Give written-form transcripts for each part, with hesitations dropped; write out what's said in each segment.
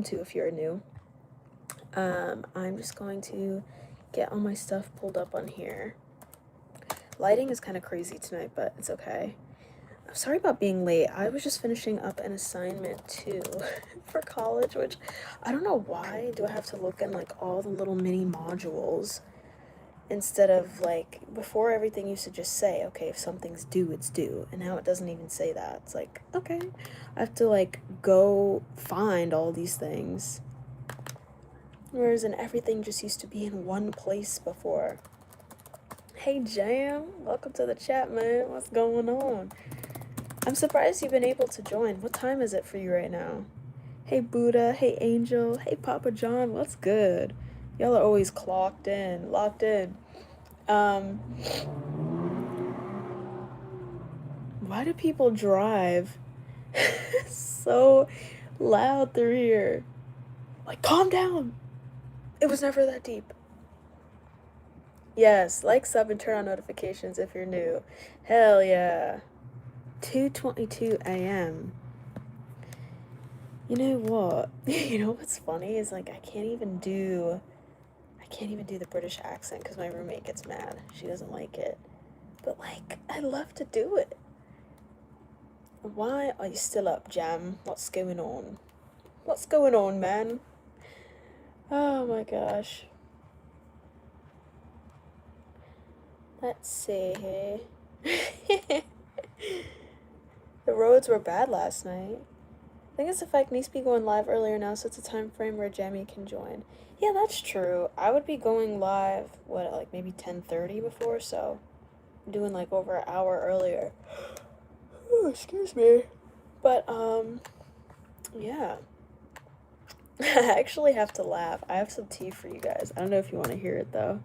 to if you're new. I'm just going to get all my stuff pulled up on here. Lighting is kind of crazy tonight, but it's okay. I'm sorry about being late. I was just finishing up an assignment too for college, which I don't know why do I have to look in like all the little mini modules instead of like before everything used to just say, okay, if something's due, it's due. And now it doesn't even say that. It's like, okay, I have to like go find all these things. Whereas in everything just used to be in one place before. Hey Jam, welcome to the chat, man. What's going on? I'm surprised you've been able to join. What time is it for you right now? Hey Buddha, hey Angel, hey Papa John, what's good? Y'all are always clocked in, locked in. Why do people drive so loud through here? Like, calm down. It was never that deep. Yes, like, sub, and turn on notifications if you're new. Hell yeah. 2:22 a.m. You know what? You know what's funny is like I can't even do the British accent because my roommate gets mad. She doesn't like it. But like I love to do it. Why are you still up, Jam? What's going on? What's going on, man? Oh my gosh. Let's see. The roads were bad last night. I think it's the fact needs to be going live earlier now, so it's a time frame where Jamie can join. Yeah, that's true. I would be going live, what, like maybe 10:30 before, so I'm doing like over an hour earlier. Oh, excuse me. But, yeah. I actually have to laugh. I have some tea for you guys. I don't know if you want to hear it, though.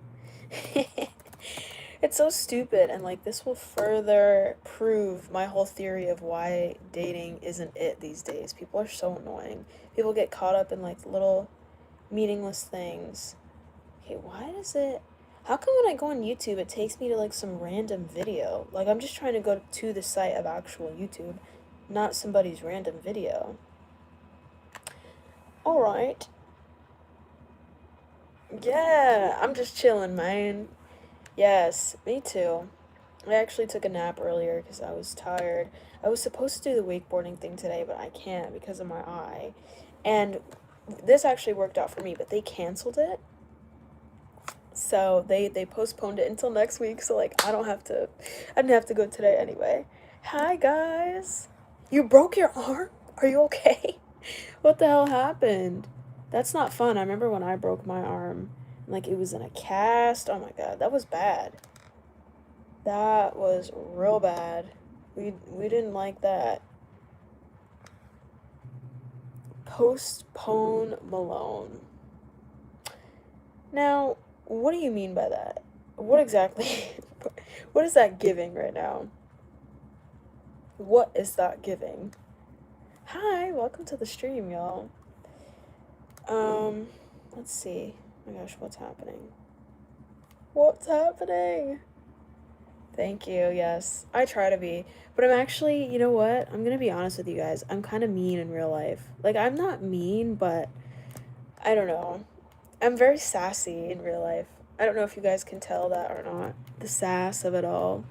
It's so stupid, and like this will further prove my whole theory of why dating isn't it these days. People are so annoying. People get caught up in like little meaningless things. Okay, why does it... How come when I go on YouTube it takes me to like some random video? Like I'm just trying to go to the site of actual YouTube, not somebody's random video. Alright. Yeah, I'm just chilling, man. Yes, me too. I actually took a nap earlier because I was tired. I was supposed to do the wakeboarding thing today, but I can't because of my eye. And this actually worked out for me, but they canceled it. So they postponed it until next week, so like I didn't have to go today anyway. Hi guys. You broke your arm? Are you okay? What the hell happened? That's not fun. I remember when I broke my arm. Like it was in a cast. Oh my god, that was bad. That was real bad. We didn't like that. Postpone Malone. Now, what do you mean by that? What exactly? What is that giving right now? What is that giving? Hi, welcome to the stream, y'all. Let's see. Oh my gosh, what's happening? What's happening? Thank you, yes. I try to be. But I'm actually, you know what? I'm gonna be honest with you guys. I'm kind of mean in real life. Like, I'm not mean, but I don't know. I'm very sassy in real life. I don't know if you guys can tell that or not. The sass of it all.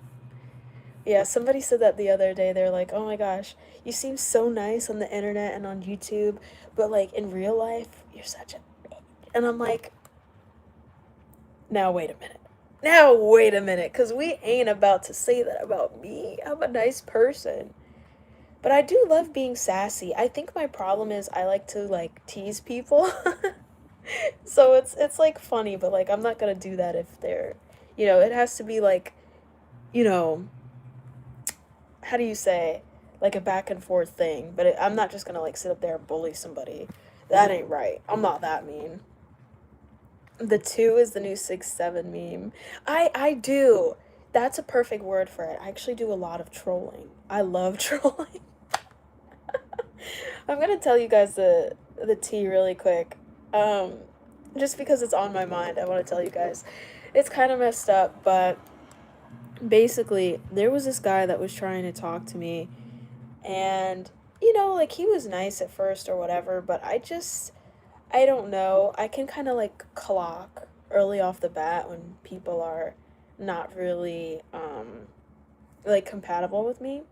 Yeah, somebody said that the other day. They're like, oh my gosh, you seem so nice on the internet and on YouTube, but like in real life, you're such a bitch. And I'm like, now wait a minute. Now wait a minute, because we ain't about to say that about me. I'm a nice person. But I do love being sassy. I think my problem is I like to like tease people. So it's like funny, but like I'm not gonna do that if they're, it has to be like, you know, how do you say, like a back and forth thing. But I'm not just gonna like sit up there and bully somebody. That ain't right. I'm not that mean. The two is the new 6'7" meme. I do. That's a perfect word for it. I actually do a lot of trolling. I love trolling. I'm gonna tell you guys the tea really quick. Just because it's on my mind, I want to tell you guys. It's kind of messed up, but basically, there was this guy that was trying to talk to me, and like he was nice at first or whatever, but I don't know. I can kind of like clock early off the bat when people are not really like compatible with me.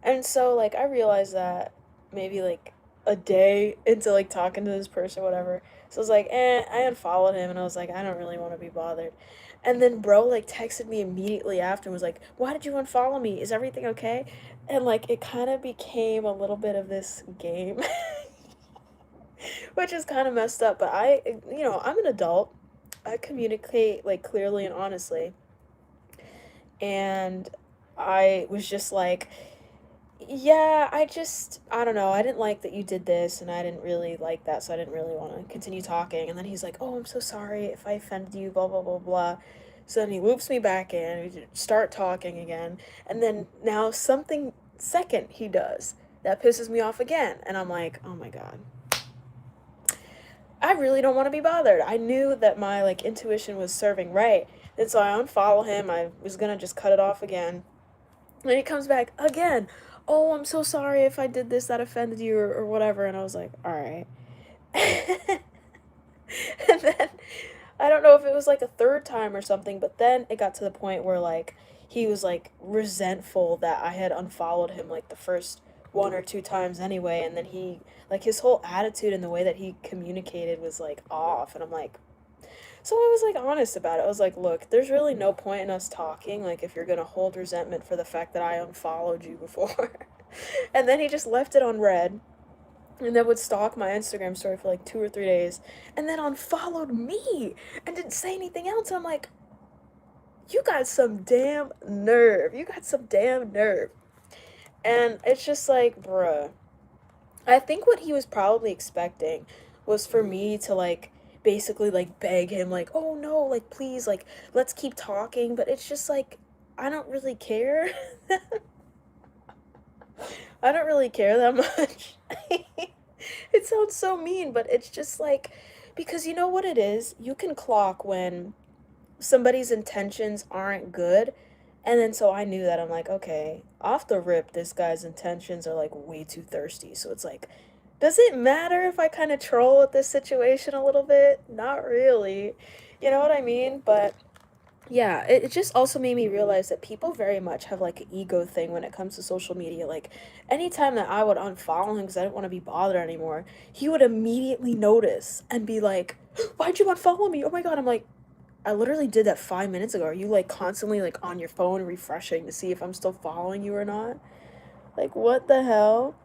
And so like I realized that maybe like a day into like talking to this person, whatever. So I was like, I unfollowed him and I was like, I don't really want to be bothered. And then bro like texted me immediately after and was like, why did you unfollow me? Is everything okay? And like it kind of became a little bit of this game, which is kind of messed up. But I'm an adult. I communicate like clearly and honestly. And I was just like, yeah, I don't know. I didn't like that you did this, and I didn't really like that, so I didn't really want to continue talking. And then he's like, oh, I'm so sorry if I offended you, blah, blah, blah, blah. So then he loops me back in, we start talking again. And then now something second he does that pisses me off again. And I'm like, oh my God. I really don't want to be bothered. I knew that my like intuition was serving right. And so I unfollow him. I was gonna just cut it off again. And he comes back again. Oh, I'm so sorry if I did this that offended you or whatever. And I was like, all right. And then I don't know if it was like a third time or something, but then it got to the point where like he was like resentful that I had unfollowed him like the first one or two times anyway. And then he, like, his whole attitude and the way that he communicated was like off. And I'm like, so I was like honest about it. I was like, look, there's really no point in us talking, like if you're gonna hold resentment for the fact that I unfollowed you before. And then he just left it on red and then would stalk my Instagram story for like 2 or 3 days and then unfollowed me and didn't say anything else. And I'm like, you got some damn nerve. You got some damn nerve. And it's just like, bruh. I think what he was probably expecting was for me to like basically like beg him like, "Oh no, like please, like let's keep talking." But it's just like I don't really care. I don't really care that much. It sounds so mean, but it's just like because you know what it is? You can clock when somebody's intentions aren't good. And then so I knew that I'm like, okay, off the rip, this guy's intentions are like way too thirsty. So it's like, does it matter if I kind of troll with this situation a little bit? Not really. You know what I mean? But yeah, it just also made me realize that people very much have like an ego thing when it comes to social media. Like, anytime that I would unfollow him because I didn't want to be bothered anymore, he would immediately notice and be like, why'd you unfollow me? Oh my God. I'm like, I literally did that 5 minutes ago. Are you like constantly like on your phone refreshing to see if I'm still following you or not? Like, what the hell?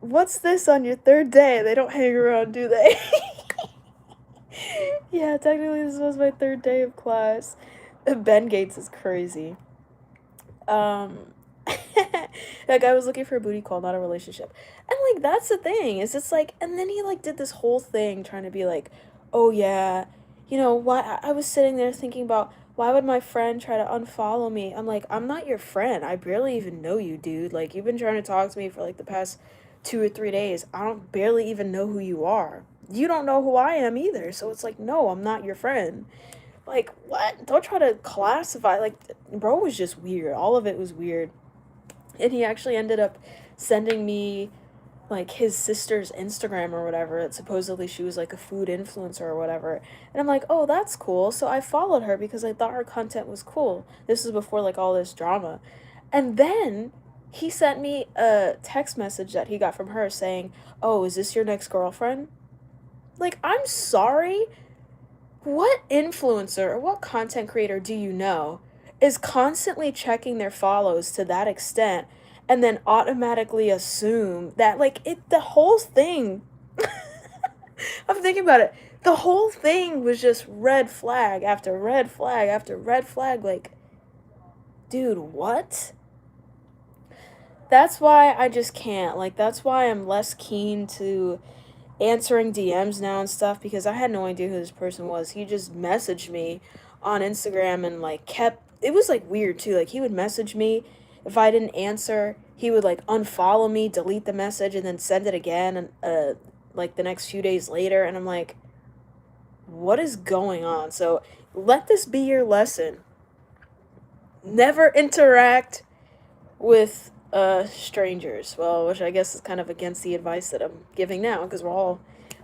What's this on your third day? They don't hang around, do they? Yeah, technically this was my third day of class. Ben Gates is crazy. Um, that guy was looking for a booty call, not a relationship. And like that's the thing. Is it's like, and then he like did this whole thing trying to be like, oh yeah, why I was sitting there thinking about why would my friend try to unfollow me? I'm like, I'm not your friend. I barely even know you, dude. Like you've been trying to talk to me for like the past 2 or 3 days. I don't barely even know who you are. You don't know who I am either. So it's like, no, I'm not your friend. Like, what? Don't try to classify. Like, bro was just weird. All of it was weird. And he actually ended up sending me like his sister's Instagram or whatever. That supposedly she was like a food influencer or whatever. And I'm like, oh, that's cool. So I followed her because I thought her content was cool. This was before like all this drama. And then he sent me a text message that he got from her saying, oh, is this your next girlfriend? Like, I'm sorry. What influencer or what content creator do you know is constantly checking their follows to that extent and then automatically assume that like the whole thing I'm thinking about it. The whole thing was just red flag after red flag after red flag, like, dude, what? That's why I just can't. Like, that's why I'm less keen to answering DMs now and stuff because I had no idea who this person was. He just messaged me on Instagram and like kept it was like weird too. Like he would message me if I didn't answer, he would like unfollow me, delete the message and then send it again and like the next few days later and I'm like what is going on? So let this be your lesson. Never interact with Strangers. Well, which I guess is kind of against the advice that I'm giving now, because a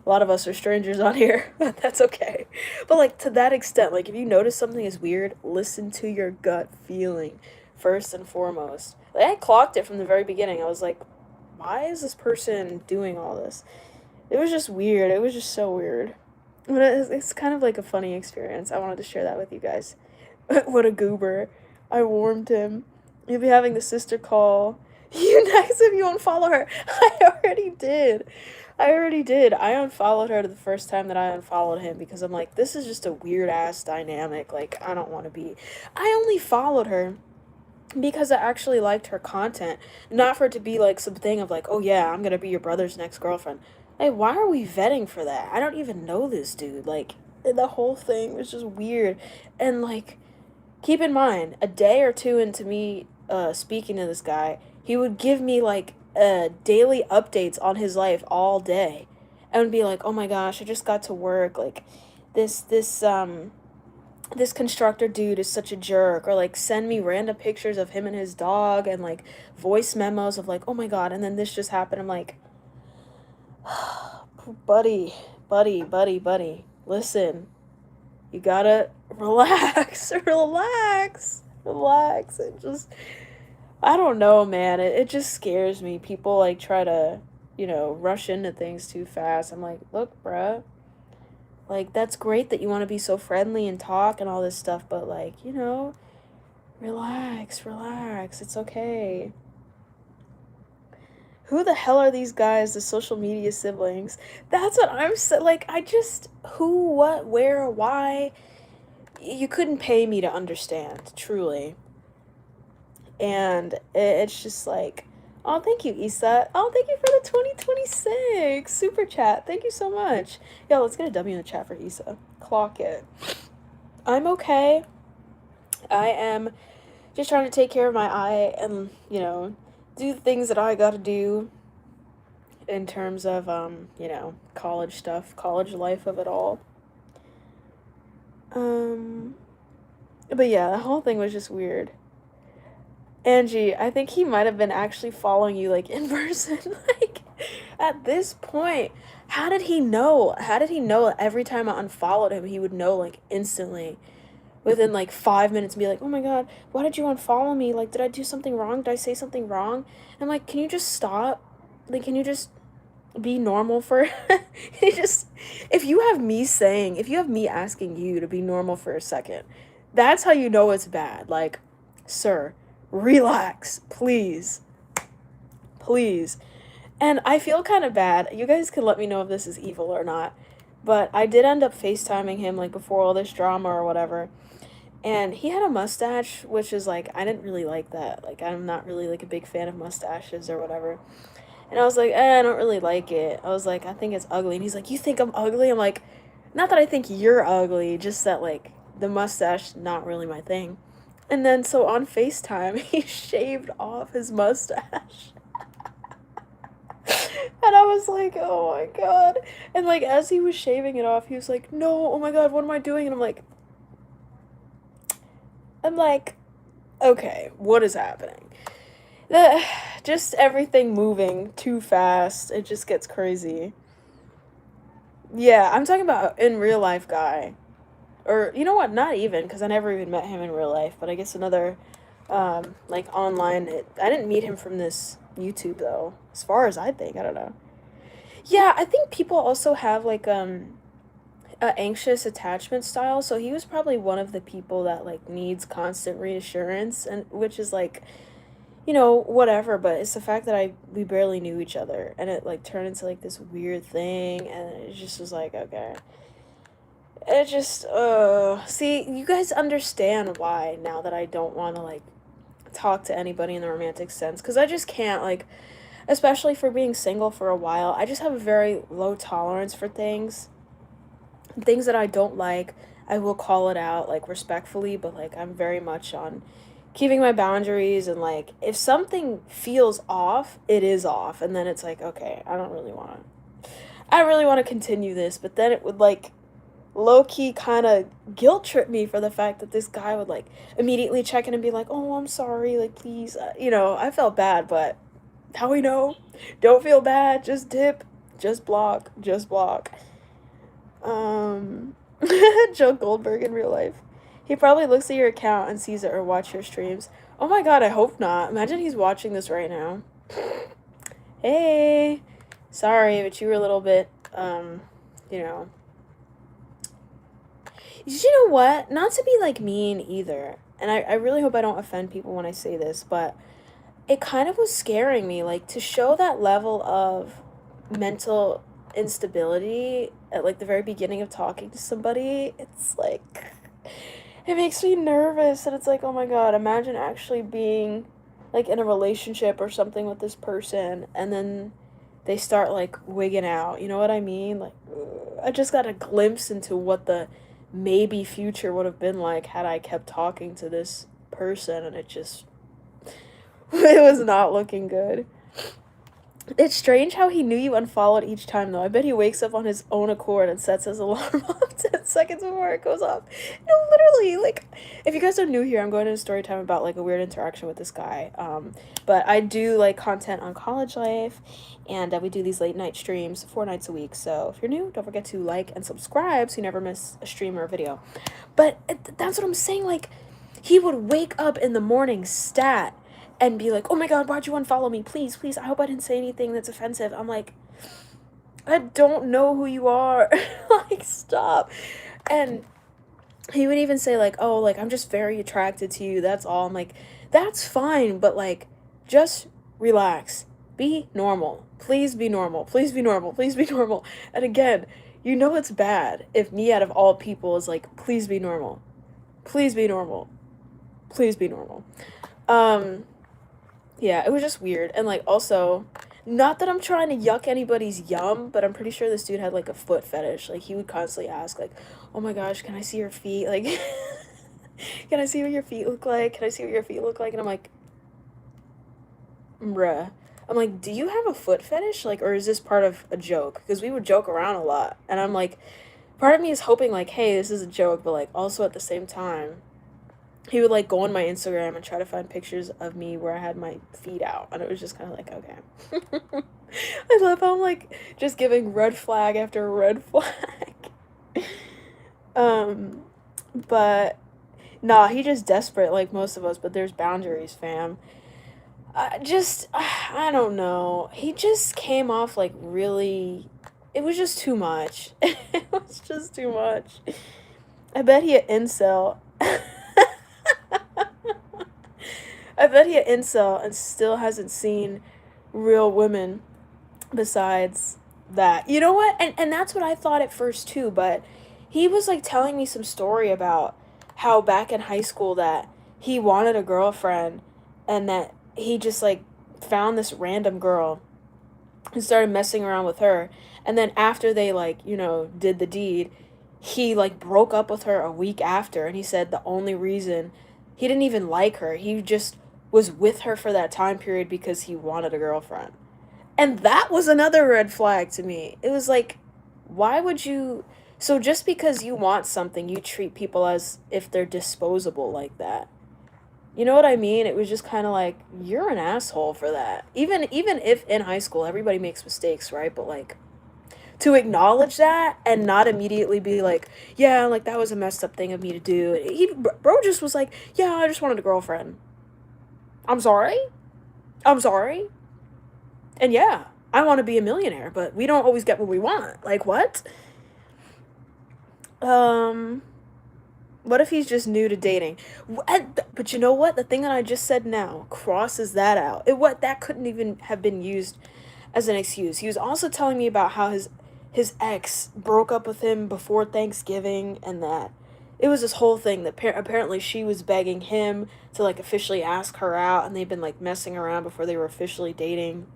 lot of us are strangers on here, but that's okay. But like to that extent, like if you notice something is weird, listen to your gut feeling first and foremost. Like I clocked it from the very beginning. I was like, why is this person doing all this? It was just weird. It was just so weird. But it's kind of like a funny experience. I wanted to share that with you guys. What a goober. I warned him. You'll be having the sister call. You next if you unfollow her. I already did. I already did. I unfollowed her the first time that I unfollowed him because I'm like, this is just a weird ass dynamic. Like, I don't want to be. I only followed her because I actually liked her content, not for it to be like something of like, oh yeah, I'm gonna be your brother's next girlfriend. Hey, why are we vetting for that? I don't even know this dude. Like, the whole thing was just weird. And like, keep in mind, a day or two into me speaking to this guy, he would give me like daily updates on his life all day, and would be like, "Oh my gosh, I just got to work. Like, this constructor dude is such a jerk," or like send me random pictures of him and his dog, and like voice memos of like, "Oh my god," and then this just happened. I'm like, buddy, buddy, listen. You gotta relax, relax. It just, I don't know, man. It just scares me. People like try to, rush into things too fast. I'm like, look, bruh, like that's great that you want to be so friendly and talk and all this stuff, but like, relax. It's okay. Who the hell are these guys, the social media siblings? That's what I'm saying. Like, who, what, where, why? You couldn't pay me to understand, truly. And it's just like, oh, thank you, Issa. Oh, thank you for the 2026 super chat. Thank you so much. Yo, let's get a W in the chat for Issa. Clock it. I'm okay. I am just trying to take care of my eye and, do the things that I gotta do in terms of, college stuff, college life of it all. But yeah, the whole thing was just weird. Angie, I think he might have been actually following you, like, in person. Like, at this point, how did he know? How did he know that every time I unfollowed him, he would know, like, instantly? Within, like, 5 minutes, and be like, oh my god, why did you unfollow me? Like, did I do something wrong? Did I say something wrong? I'm like, can you just stop? Like, can you just be normal for if you have me asking you to be normal for a second, that's how you know it's bad. Like, sir, relax, please. And I feel kind of bad. You guys can let me know if this is evil or not, but I did end up FaceTiming him like before all this drama or whatever, and he had a mustache, which is like, I didn't really like that. Like, I'm not really like a big fan of mustaches or whatever. And I was like, I don't really like it. I was like, I think it's ugly. And he's like, you think I'm ugly? I'm like, not that I think you're ugly, just that, like, the mustache, not really my thing. And then, so on FaceTime, he shaved off his mustache. And I was like, oh my god. And, like, as he was shaving it off, he was like, no, oh my god, what am I doing? And I'm like, okay, what is happening? Just everything moving too fast. It just gets crazy. Yeah, I'm talking about in real life guy. Or, you know what, not even, because I never even met him in real life, but I guess another, like, online, I didn't meet him from this YouTube, though, as far as I think, I don't know. Yeah, I think people also have, like, a anxious attachment style, so he was probably one of the people that, like, needs constant reassurance, and which is, like, whatever, but it's the fact that we barely knew each other, and it, like, turned into, like, this weird thing, and it just was like, okay. It just, see, you guys understand why now that I don't want to, like, talk to anybody in the romantic sense, because I just can't, like, especially for being single for a while, I just have a very low tolerance for things that I don't like. I will call it out, like, respectfully, but, like, I'm very much on keeping my boundaries, and, like, if something feels off, it is off, and then it's like, okay, I don't really want to continue this, but then it would, like, low-key kind of guilt tripped me for the fact that this guy would like immediately check in and be like, oh, I'm sorry, like please, I felt bad, but how we know? Don't feel bad, just dip, just block, just block. Joe Goldberg in real life. He probably looks at your account and sees it or watch your streams. Oh my god, I hope not. Imagine he's watching this right now. Hey, sorry, but you were a little bit, you know. You know what? Not to be like mean either. And I really hope I don't offend people when I say this, but it kind of was scaring me, like to show that level of mental instability at like the very beginning of talking to somebody. It's like it makes me nervous, and it's like, oh my god, imagine actually being like in a relationship or something with this person, and then they start like wigging out, you know what I mean? Like I just got a glimpse into what the maybe future would have been like had I kept talking to this person, and it just it was not looking good. It's strange how he knew you unfollowed each time, though. I bet he wakes up on his own accord and sets his alarm off 10 seconds before it goes off. No, literally, like, if you guys are new here, I'm going into story time about, like, a weird interaction with this guy. But I do, like, content on college life, and we do these late night streams 4 nights a week. So if you're new, don't forget to like and subscribe so you never miss a stream or a video. But that's what I'm saying, like, he would wake up in the morning stat and be like, oh my god, why'd you unfollow me? Please, please, I hope I didn't say anything that's offensive. I'm like, I don't know who you are. Like, stop. And he would even say, like, oh, like, I'm just very attracted to you, that's all. I'm like, that's fine, but, like, just relax. Be normal. Please be normal. Please be normal. Please be normal. And again, you know it's bad if me out of all people is like, please be normal. Please be normal. Please be normal. Yeah, it was just weird. And, like, also, not that I'm trying to yuck anybody's yum, but I'm pretty sure this dude had, like, a foot fetish. Like, he would constantly ask, like, oh my gosh, can I see your feet? Like, can I see what your feet look like? Can I see what your feet look like? And I'm like, bruh. I'm like, do you have a foot fetish? Like, or is this part of a joke? Because we would joke around a lot. And I'm like, part of me is hoping, like, hey, this is a joke, but, like, also at the same time, he would like go on my Instagram and try to find pictures of me where I had my feet out, and it was just kind of like, okay. I love how I'm like just giving red flag after red flag. But nah, he just desperate like most of us, but there's boundaries, fam. I don't know. He just came off like really, it was just too much. It was just too much. I bet he an incel. I bet he an incel and still hasn't seen real women besides that. You know what? And that's what I thought at first too, but he was like telling me some story about how back in high school that he wanted a girlfriend, and that he just like found this random girl and started messing around with her. And then after they like, did the deed, he like broke up with her a week after, and he said the only reason he didn't even like her, he just was with her for that time period because he wanted a girlfriend. And that was another red flag to me. It was like, why would you, so just because you want something, you treat people as if they're disposable like that. You know what I mean? It was just kind of like, you're an asshole for that. Even if in high school everybody makes mistakes, right? But like, to acknowledge that and not immediately be like, yeah, like that was a messed up thing of me to do. Bro just was like, yeah, I just wanted a girlfriend. I'm sorry? And yeah, I want to be a millionaire, but we don't always get what we want. Like, what? What if he's just new to dating? But you know what? The thing that I just said now crosses that out. That couldn't even have been used as an excuse. He was also telling me about how his ex broke up with him before Thanksgiving, and that it was this whole thing that apparently she was begging him to like officially ask her out, and they've been like messing around before they were officially dating.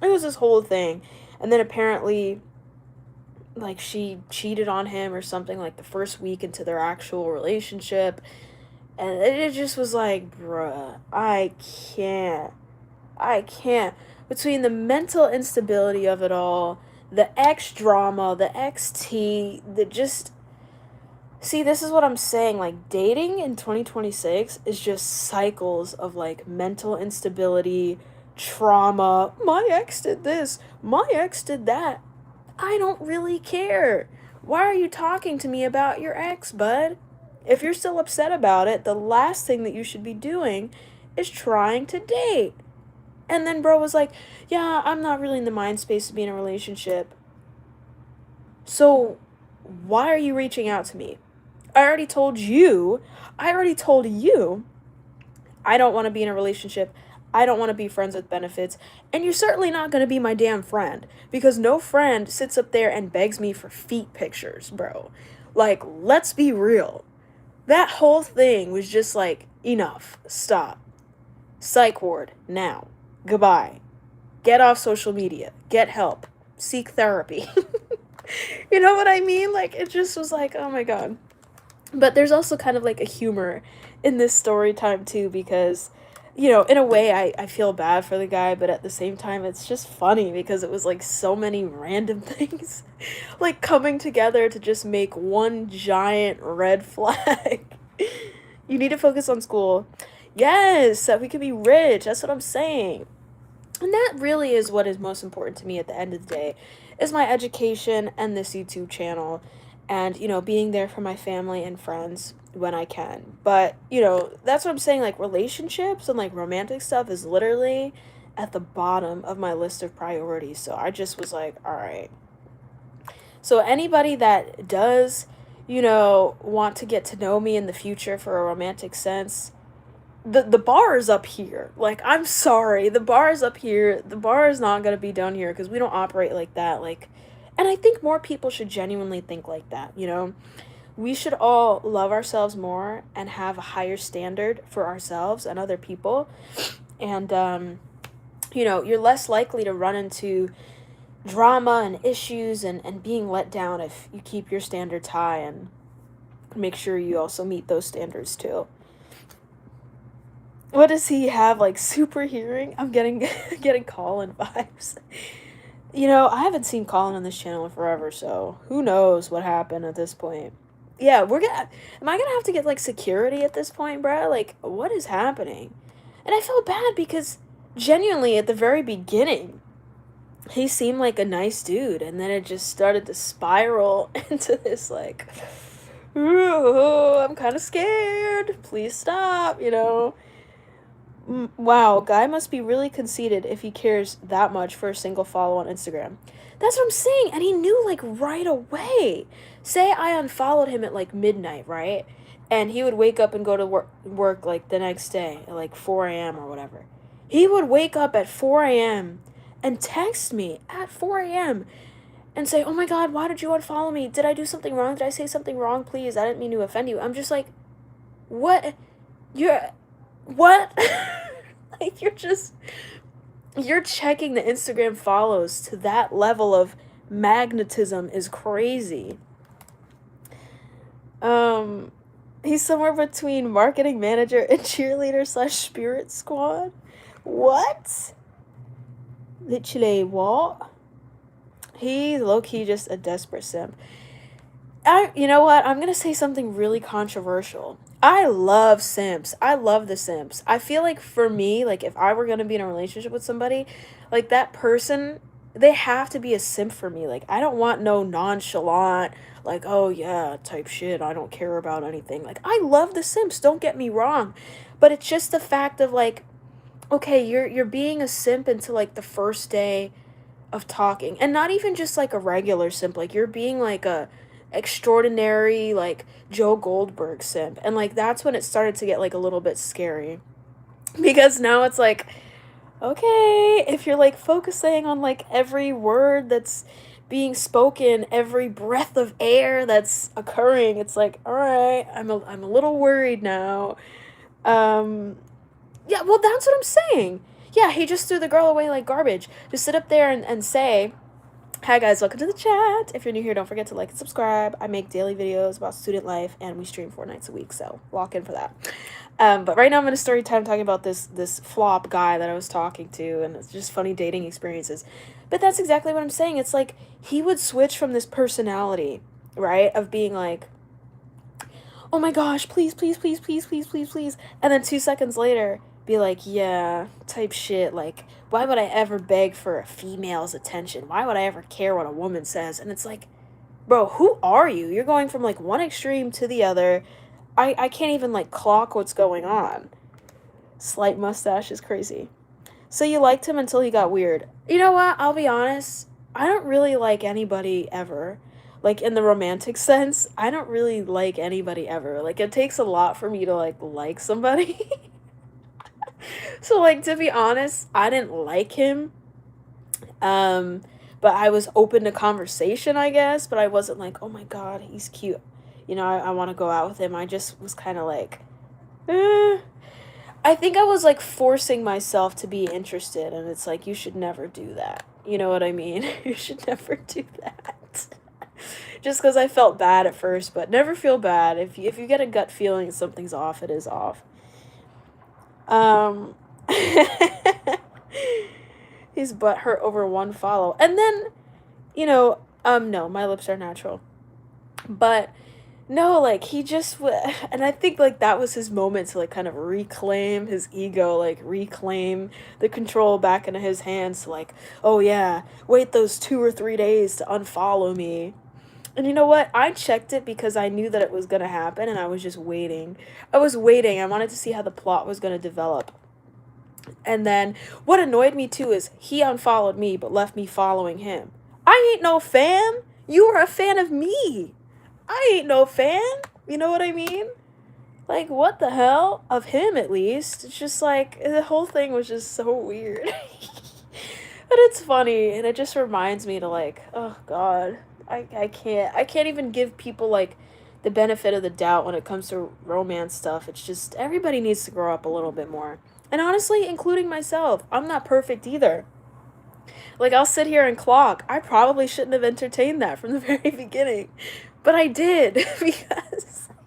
It was this whole thing. And then apparently like she cheated on him or something like the first week into their actual relationship, and it just was like, bruh, I can't. Between the mental instability of it all, the ex drama, the ex tea, the just See, this is what I'm saying. Like, dating in 2026 is just cycles of like mental instability, trauma. My ex did this, my ex did that. I don't really care. Why are you talking to me about your ex, bud? If you're still upset about it, the last thing that you should be doing is trying to date. And then bro was like, yeah, I'm not really in the mind space to be in a relationship. So why are you reaching out to me? I already told you, I already told you I don't want to be in a relationship. I don't want to be friends with benefits. And you're certainly not going to be my damn friend because no friend sits up there and begs me for feet pictures, bro. Like, let's be real. That whole thing was just like, enough. Stop. Psych ward. Now. Goodbye. Get off social media. Get help. Seek therapy. You know what I mean? Like, it just was like, oh my god. But there's also kind of like a humor in this story time too, because, you know, in a way I feel bad for the guy, but at the same time it's just funny because it was like so many random things like coming together to just make one giant red flag. You need to focus on school. Yes, that we could be rich. That's what I'm saying. And that really is what is most important to me at the end of the day, is my education and this YouTube channel and, you know, being there for my family and friends when I can. But, you know, that's what I'm saying, like relationships and like romantic stuff is literally at the bottom of my list of priorities. So I just was like, all right. So anybody that does, you know, want to get to know me in the future for a romantic sense, the bar is up here. Like, I'm sorry, the bar is up here. The bar is not gonna be down here because we don't operate like that. Like, and I think more people should genuinely think like that. You know, we should all love ourselves more and have a higher standard for ourselves and other people. And you know, you're less likely to run into drama and issues and being let down if you keep your standards high and make sure you also meet those standards too. What does he have, like, super hearing? I'm getting getting Colin vibes. You know, I haven't seen Colin on this channel in forever, so who knows what happened at this point. Yeah, am I gonna have to get, like, security at this point, bruh? Like, what is happening? And I feel bad because genuinely at the very beginning, he seemed like a nice dude, and then it just started to spiral into this, like, ooh, I'm kind of scared. Please stop, you know? Wow, guy must be really conceited if he cares that much for a single follow on Instagram. That's what I'm saying, and he knew like right away. Say I unfollowed him at like midnight, right? And he would wake up and go to work like the next day at like 4 a.m. or whatever. He would wake up at 4 a.m. and text me at 4 a.m. and say, "Oh my god, why did you unfollow me? Did I do something wrong? Did I say something wrong? Please, I didn't mean to offend you." I'm just like, "What? You're what?" Like, you're checking the Instagram follows to that level of magnetism is crazy. Um, he's somewhere between marketing manager and cheerleader slash spirit squad. What? Literally, what? He's low-key just a desperate simp. You know what? I'm gonna say something really controversial. I love simps. I love the simps. I feel like for me, like if I were gonna be in a relationship with somebody, like that person, they have to be a simp for me. Like I don't want no nonchalant, like, oh yeah, type shit. I don't care about anything. Like I love the simps, don't get me wrong. But it's just the fact of like, okay, you're being a simp until like the first day of talking. And not even just like a regular simp, like you're being like a extraordinary like Joe Goldberg simp. And like that's when it started to get like a little bit scary. Because now it's like, okay, if you're like focusing on like every word that's being spoken, every breath of air that's occurring, it's like, all right, I'm a little worried now. Um yeah, well that's what I'm saying. Yeah, he just threw the girl away like garbage. Just sit up there and say, hi guys, welcome to the chat. If you're new here, don't forget to like and subscribe. I make daily videos about student life and we stream 4 nights a week, so lock in for that. But right now I'm in a story time talking about this flop guy that I was talking to, and it's just funny dating experiences. But that's exactly what I'm saying. It's like he would switch from this personality, right, of being like, oh my gosh, please, please, please, please, please, please, please. And then 2 seconds later, be like, yeah, type shit. Like, why would I ever beg for a female's attention? Why would I ever care what a woman says? And it's like, bro, who are you? You're going from like one extreme to the other. I can't even like clock what's going on. Slight mustache is crazy. So you liked him until he got weird. You know what? I'll be honest. I don't really like anybody ever. Like in the romantic sense, I don't really like anybody ever. Like it takes a lot for me to like somebody. So like to be honest, I didn't like him. Um but I was open to conversation, I guess, but I wasn't like, "Oh my god, he's cute." I want to go out with him. I just was kind of like, eh. I think I was like forcing myself to be interested, and it's like you should never do that. You know what I mean? You should never do that. Just because I felt bad at first, but never feel bad. If you get a gut feeling something's off, it is off. Um, his butt hurt over one follow, and then no, my lips are natural, but no, like he just and I think like that was his moment to like kind of reclaim his ego, like reclaim the control back into his hands. To like, oh yeah, wait those 2 or 3 days to unfollow me. And you know what? I checked it because I knew that it was gonna happen, and I was just waiting. I was waiting. I wanted to see how the plot was gonna develop. And then what annoyed me too is he unfollowed me but left me following him. I ain't no fan. You were a fan of me. I ain't no fan. You know what I mean? Like, what the hell? Of him, at least. It's just like, the whole thing was just so weird. But it's funny, and it just reminds me to, like, oh, God. I can't even give people, like, the benefit of the doubt when it comes to romance stuff. It's just, everybody needs to grow up a little bit more. And honestly, including myself, I'm not perfect either. Like, I'll sit here and clock. I probably shouldn't have entertained that from the very beginning. But I did because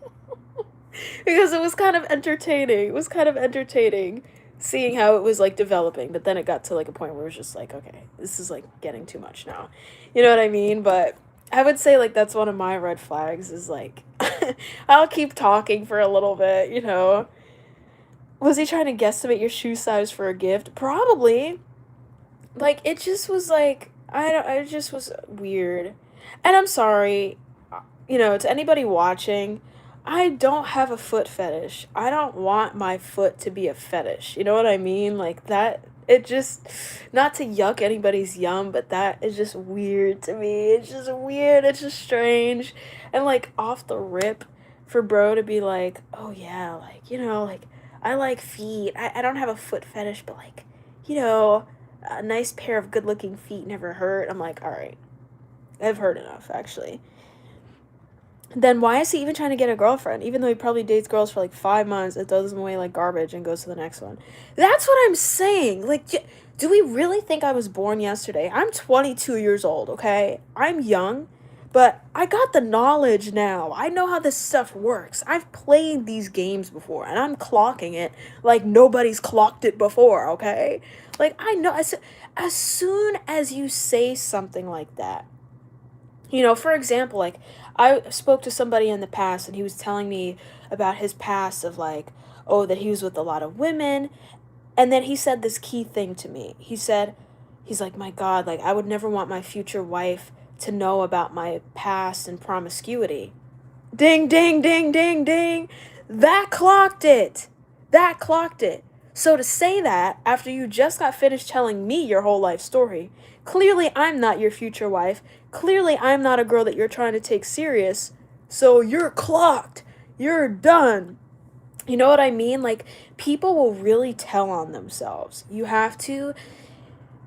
it was kind of entertaining. It was kind of entertaining seeing how it was like developing, but then it got to like a point where it was just like, okay, this is like getting too much now. You know what I mean? But I would say like that's one of my red flags is like I'll keep talking for a little bit. Was he trying to guesstimate your shoe size for a gift? Probably. Like it just was like I don't it just was weird. And I'm sorry, to anybody watching, I don't have a foot fetish. I don't want my foot to be a fetish. You know what I mean? Like that, it just, not to yuck anybody's yum, but that is just weird to me. It's just weird. It's just strange. And like off the rip for bro to be like, oh yeah, like, like I like feet. I don't have a foot fetish, but like, a nice pair of good looking feet never hurt. I'm like, all right, I've heard enough actually. Then why is he even trying to get a girlfriend? Even though he probably dates girls for like 5 months, it throws them away like garbage and goes to the next one. That's what I'm saying. Like, do we really think I was born yesterday? I'm 22 years old, okay? I'm young, but I got the knowledge now. I know how this stuff works. I've played these games before, and I'm clocking it like nobody's clocked it before, okay? Like, I know. As soon as you say something like that, for example, like I spoke to somebody in the past and he was telling me about his past of like, oh, that he was with a lot of women. And then he said this key thing to me. He's like, my God, like I would never want my future wife to know about my past and promiscuity. Ding, ding, ding, ding, ding. That clocked it. That clocked it. So to say that after you just got finished telling me your whole life story, clearly I'm not your future wife. Clearly I'm not a girl that you're trying to take serious. So you're clocked. You're done. You know what I mean? Like people will really tell on themselves. You have to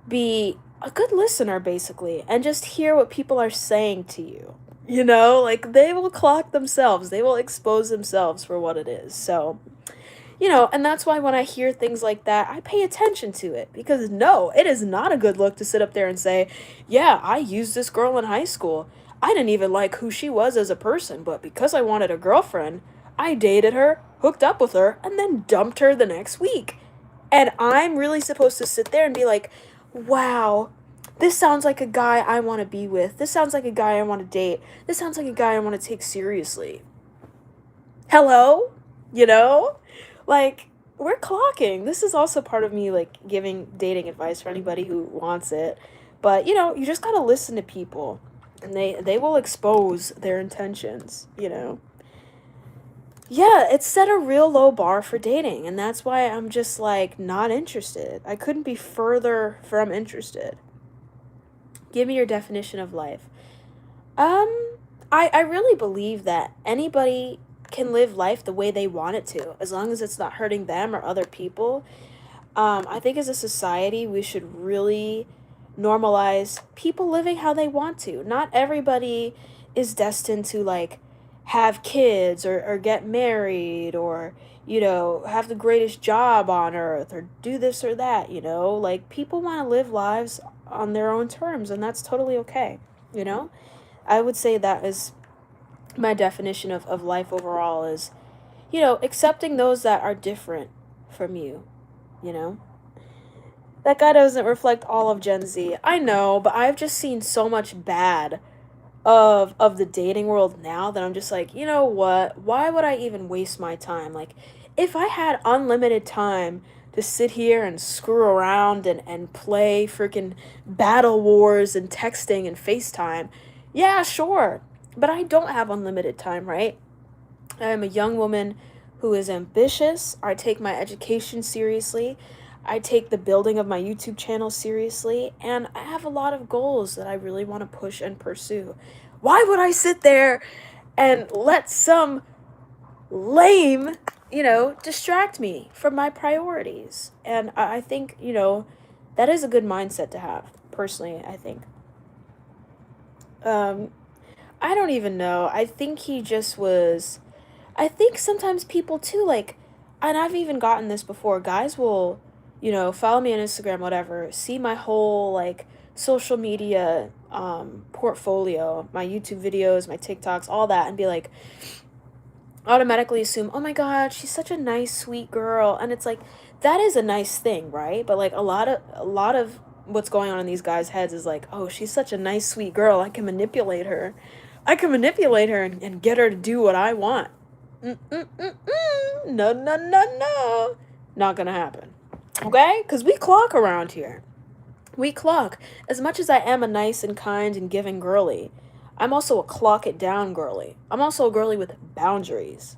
be a good listener basically and just hear what people are saying to you. Like they will clock themselves. They will expose themselves for what it is. So and that's why when I hear things like that, I pay attention to it. Because no, it is not a good look to sit up there and say, yeah, I used this girl in high school. I didn't even like who she was as a person, but because I wanted a girlfriend, I dated her, hooked up with her, and then dumped her the next week. And I'm really supposed to sit there and be like, wow, this sounds like a guy I want to be with. This sounds like a guy I want to date. This sounds like a guy I want to take seriously. Hello? You know? Like, we're clocking. This is also part of me, like, giving dating advice for anybody who wants it. But, you just gotta listen to people, and they will expose their intentions, you know? Yeah, it set a real low bar for dating, and that's why I'm just, like, not interested. I couldn't be further from interested. Give me your definition of life. Um, I really believe that anybody can live life the way they want it to, as long as it's not hurting them or other people. I think as a society, we should really normalize people living how they want to. Not everybody is destined to, like, have kids or get married or, have the greatest job on earth or do this or that, you know? Like, people want to live lives on their own terms, and that's totally okay, you know? I would say that is my definition of life overall is, accepting those that are different from you, you know? That guy doesn't reflect all of Gen Z. I know, but I've just seen so much bad of the dating world now that I'm just like, you know what? Why would I even waste my time? Like, if I had unlimited time to sit here and screw around and play freaking Battle Wars and texting and FaceTime, yeah, sure. But I don't have unlimited time, right? I am a young woman who is ambitious. I take my education seriously. I take the building of my YouTube channel seriously. And I have a lot of goals that I really want to push and pursue. Why would I sit there and let some lame, distract me from my priorities? And I think, that is a good mindset to have, personally, I think. Um, I don't even know. I think he just was. I think sometimes people too, like, and I've even gotten this before, guys will, follow me on Instagram, whatever, see my whole, like, social media portfolio, my YouTube videos, my TikToks, all that, and be like, automatically assume, oh my God, she's such a nice, sweet girl. And it's like, that is a nice thing, right? But like a lot of what's going on in these guys' heads is like, oh, she's such a nice, sweet girl. I can manipulate her. I can manipulate her and get her to do what I want. No, no, no, no. Not gonna happen. Okay? Because we clock around here. We clock. As much as I am a nice and kind and giving girly, I'm also a clock it down girly. I'm also a girly with boundaries.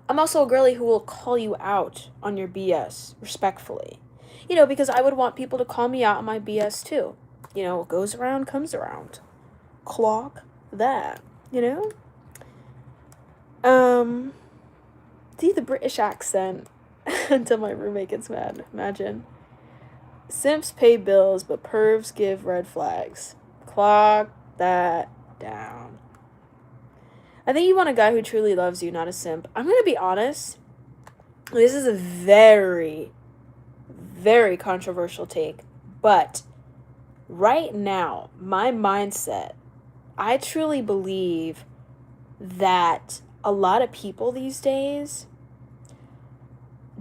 I'm also a girly who will call you out on your BS respectfully. Because I would want people to call me out on my BS too. What goes around comes around. Clock that, you know? See the British accent until my roommate gets mad. Imagine. Simps pay bills, but pervs give red flags. Clock that down. I think you want a guy who truly loves you, not a simp. I'm gonna be honest. This is a very, very controversial take, but right now, my mindset, I truly believe that a lot of people these days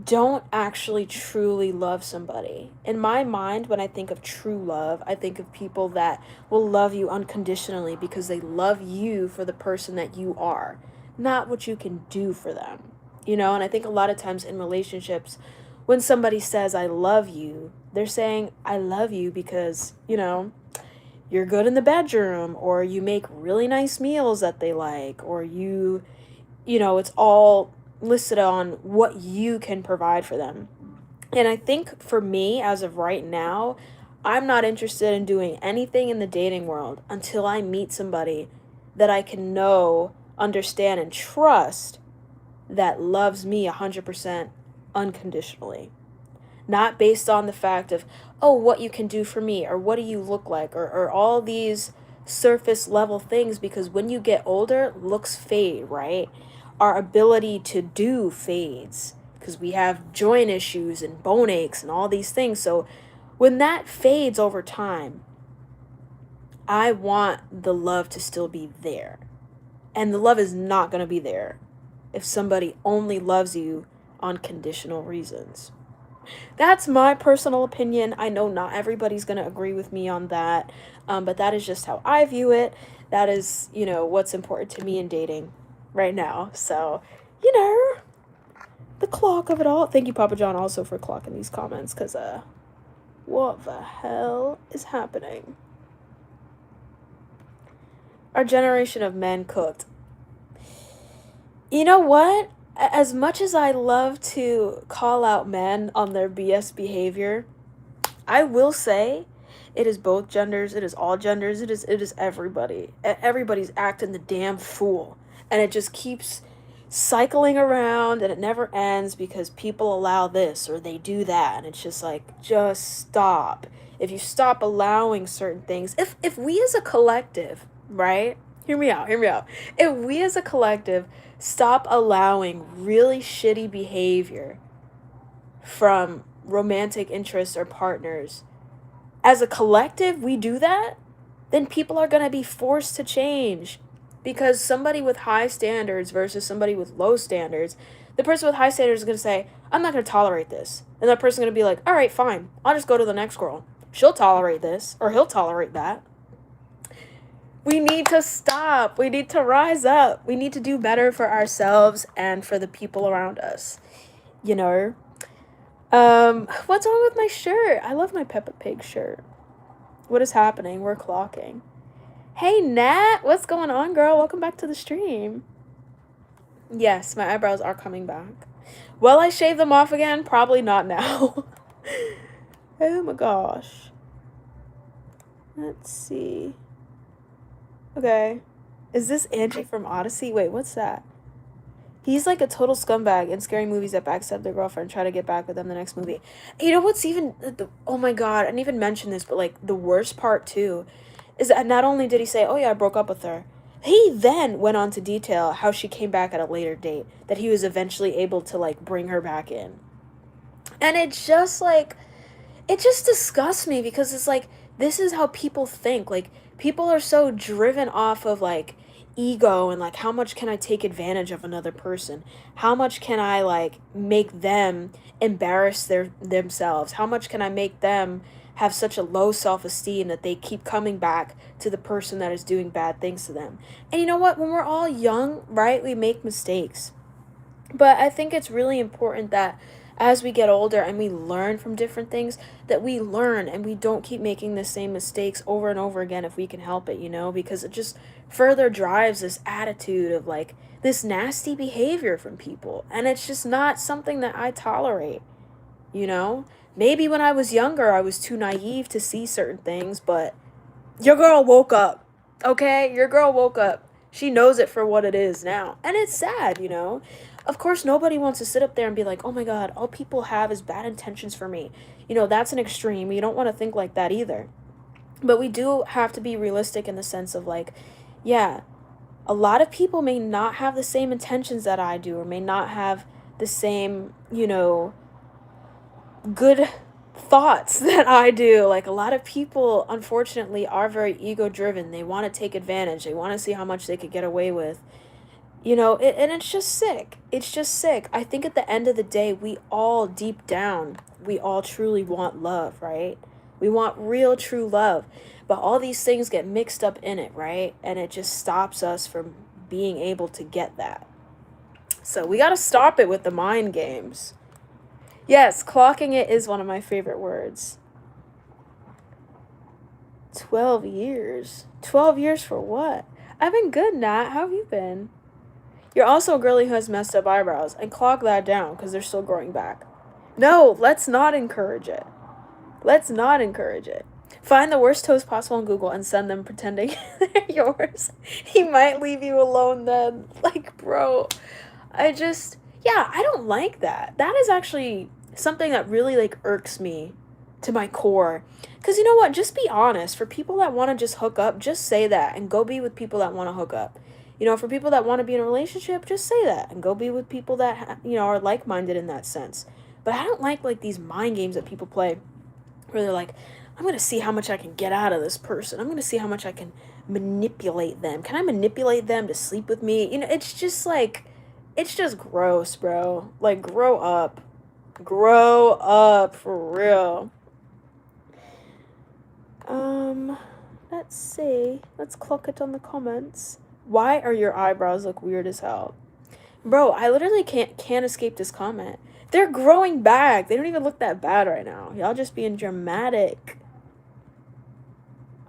don't actually truly love somebody. In my mind, when I think of true love, I think of people that will love you unconditionally because they love you for the person that you are, not what you can do for them. And I think a lot of times in relationships, when somebody says, I love you, they're saying, I love you because, you're good in the bedroom, or you make really nice meals that they like, or it's all listed on what you can provide for them. And I think for me, as of right now, I'm not interested in doing anything in the dating world until I meet somebody that I can know, understand, and trust that loves me 100% unconditionally. Not based on the fact of, oh, what you can do for me, or what do you look like, or all these surface level things, because when you get older, looks fade, right? Our ability to do fades because we have joint issues and bone aches and all these things. So when that fades over time, I want the love to still be there. And the love is not going to be there if somebody only loves you on conditional reasons. That's my personal opinion. I know not everybody's going to agree with me on that, but that is just how I view it. That is, what's important to me in dating right now. So, you know, the clock of it all. Thank you, Papa John, also for clocking these comments, because, what the hell is happening? Our generation of men cooked. You know what? As much as I love to call out men on their BS behavior, I will say it is both genders, it is all genders, it is everybody. Everybody's acting the damn fool. And it just keeps cycling around and it never ends because people allow this or they do that, and it's just like, just stop. If you stop allowing certain things, if we as a collective, right? Hear me out, hear me out. If we as a collective stop allowing really shitty behavior from romantic interests or partners, as a collective, we do that, then people are going to be forced to change. Because somebody with high standards versus somebody with low standards, the person with high standards is going to say, I'm not going to tolerate this. And that person's going to be like, all right, fine. I'll just go to the next girl. She'll tolerate this, or he'll tolerate that. We need to stop. We need to rise up. We need to do better for ourselves and for the people around us. You know? What's wrong with my shirt? I love my Peppa Pig shirt. What is happening? We're clocking. Hey, Nat, what's going on, girl? Welcome back to the stream. Yes, my eyebrows are coming back. Will I shave them off again? Probably not now. Oh my gosh. Let's see. Okay. Is this Angie from Odyssey? Wait, what's that? He's like a total scumbag in scary movies that backstab their girlfriend, try to get back with them the next movie. You know what's even... Oh my god, I didn't even mention this, but like the worst part too is that not only did he say, oh yeah, I broke up with her, he then went on to detail how she came back at a later date, that he was eventually able to like bring her back in. And it's just like... It just disgusts me because it's like, this is how people think. Like, people are so driven off of like ego and like, how much can I take advantage of another person? How much can I like make them embarrass themselves? How much can I make them have such a low self-esteem that they keep coming back to the person that is doing bad things to them? And you know what? When we're all young, right, we make mistakes. But I think it's really important that as we get older and we learn from different things, that we learn and we don't keep making the same mistakes over and over again if we can help it, you know, because it just further drives this attitude of like this nasty behavior from people. And it's just not something that I tolerate, you know? Maybe when I was younger, I was too naive to see certain things, but your girl woke up, okay? Your girl woke up. She knows it for what it is now. And it's sad, you know? Of course, nobody wants to sit up there and be like, oh my god, all people have is bad intentions for me. You know, that's an extreme. You don't want to think like that either. But we do have to be realistic in the sense of like, yeah, a lot of people may not have the same intentions that I do, or may not have the same, you know, good thoughts that I do. Like, a lot of people, unfortunately, are very ego driven. They want to take advantage. They want to see how much they could get away with. You know, and it's just sick. It's just sick. I think at the end of the day, we all, deep down, we all truly want love, right? We want real, true love. But all these things get mixed up in it, right? And it just stops us from being able to get that. So we got to stop it with the mind games. Yes, clocking it is one of my favorite words. 12 years. 12 years for what? I've been good, Nat. How have you been? You're also a girly who has messed up eyebrows, and clog that down because they're still growing back. No, let's not encourage it. Let's not encourage it. Find the worst toast possible on Google and send them pretending they're yours. He might leave you alone then. Like, bro, I don't like that. That is actually something that really, like, irks me to my core. Because you know what? Just be honest. For people that want to just hook up, just say that and go be with people that want to hook up. You know, for people that want to be in a relationship, just say that and go be with people that, you know, are like-minded in that sense. But I don't like these mind games that people play where they're like, I'm going to see how much I can get out of this person. I'm going to see how much I can manipulate them. Can I manipulate them to sleep with me? You know, it's just like, it's just gross, bro. Like, grow up. Grow up, for real. Let's see. Let's clock it on the comments. Why are your eyebrows look weird as hell? Bro, I literally can't escape this comment. They're growing back. They don't even look that bad right now. Y'all just being dramatic.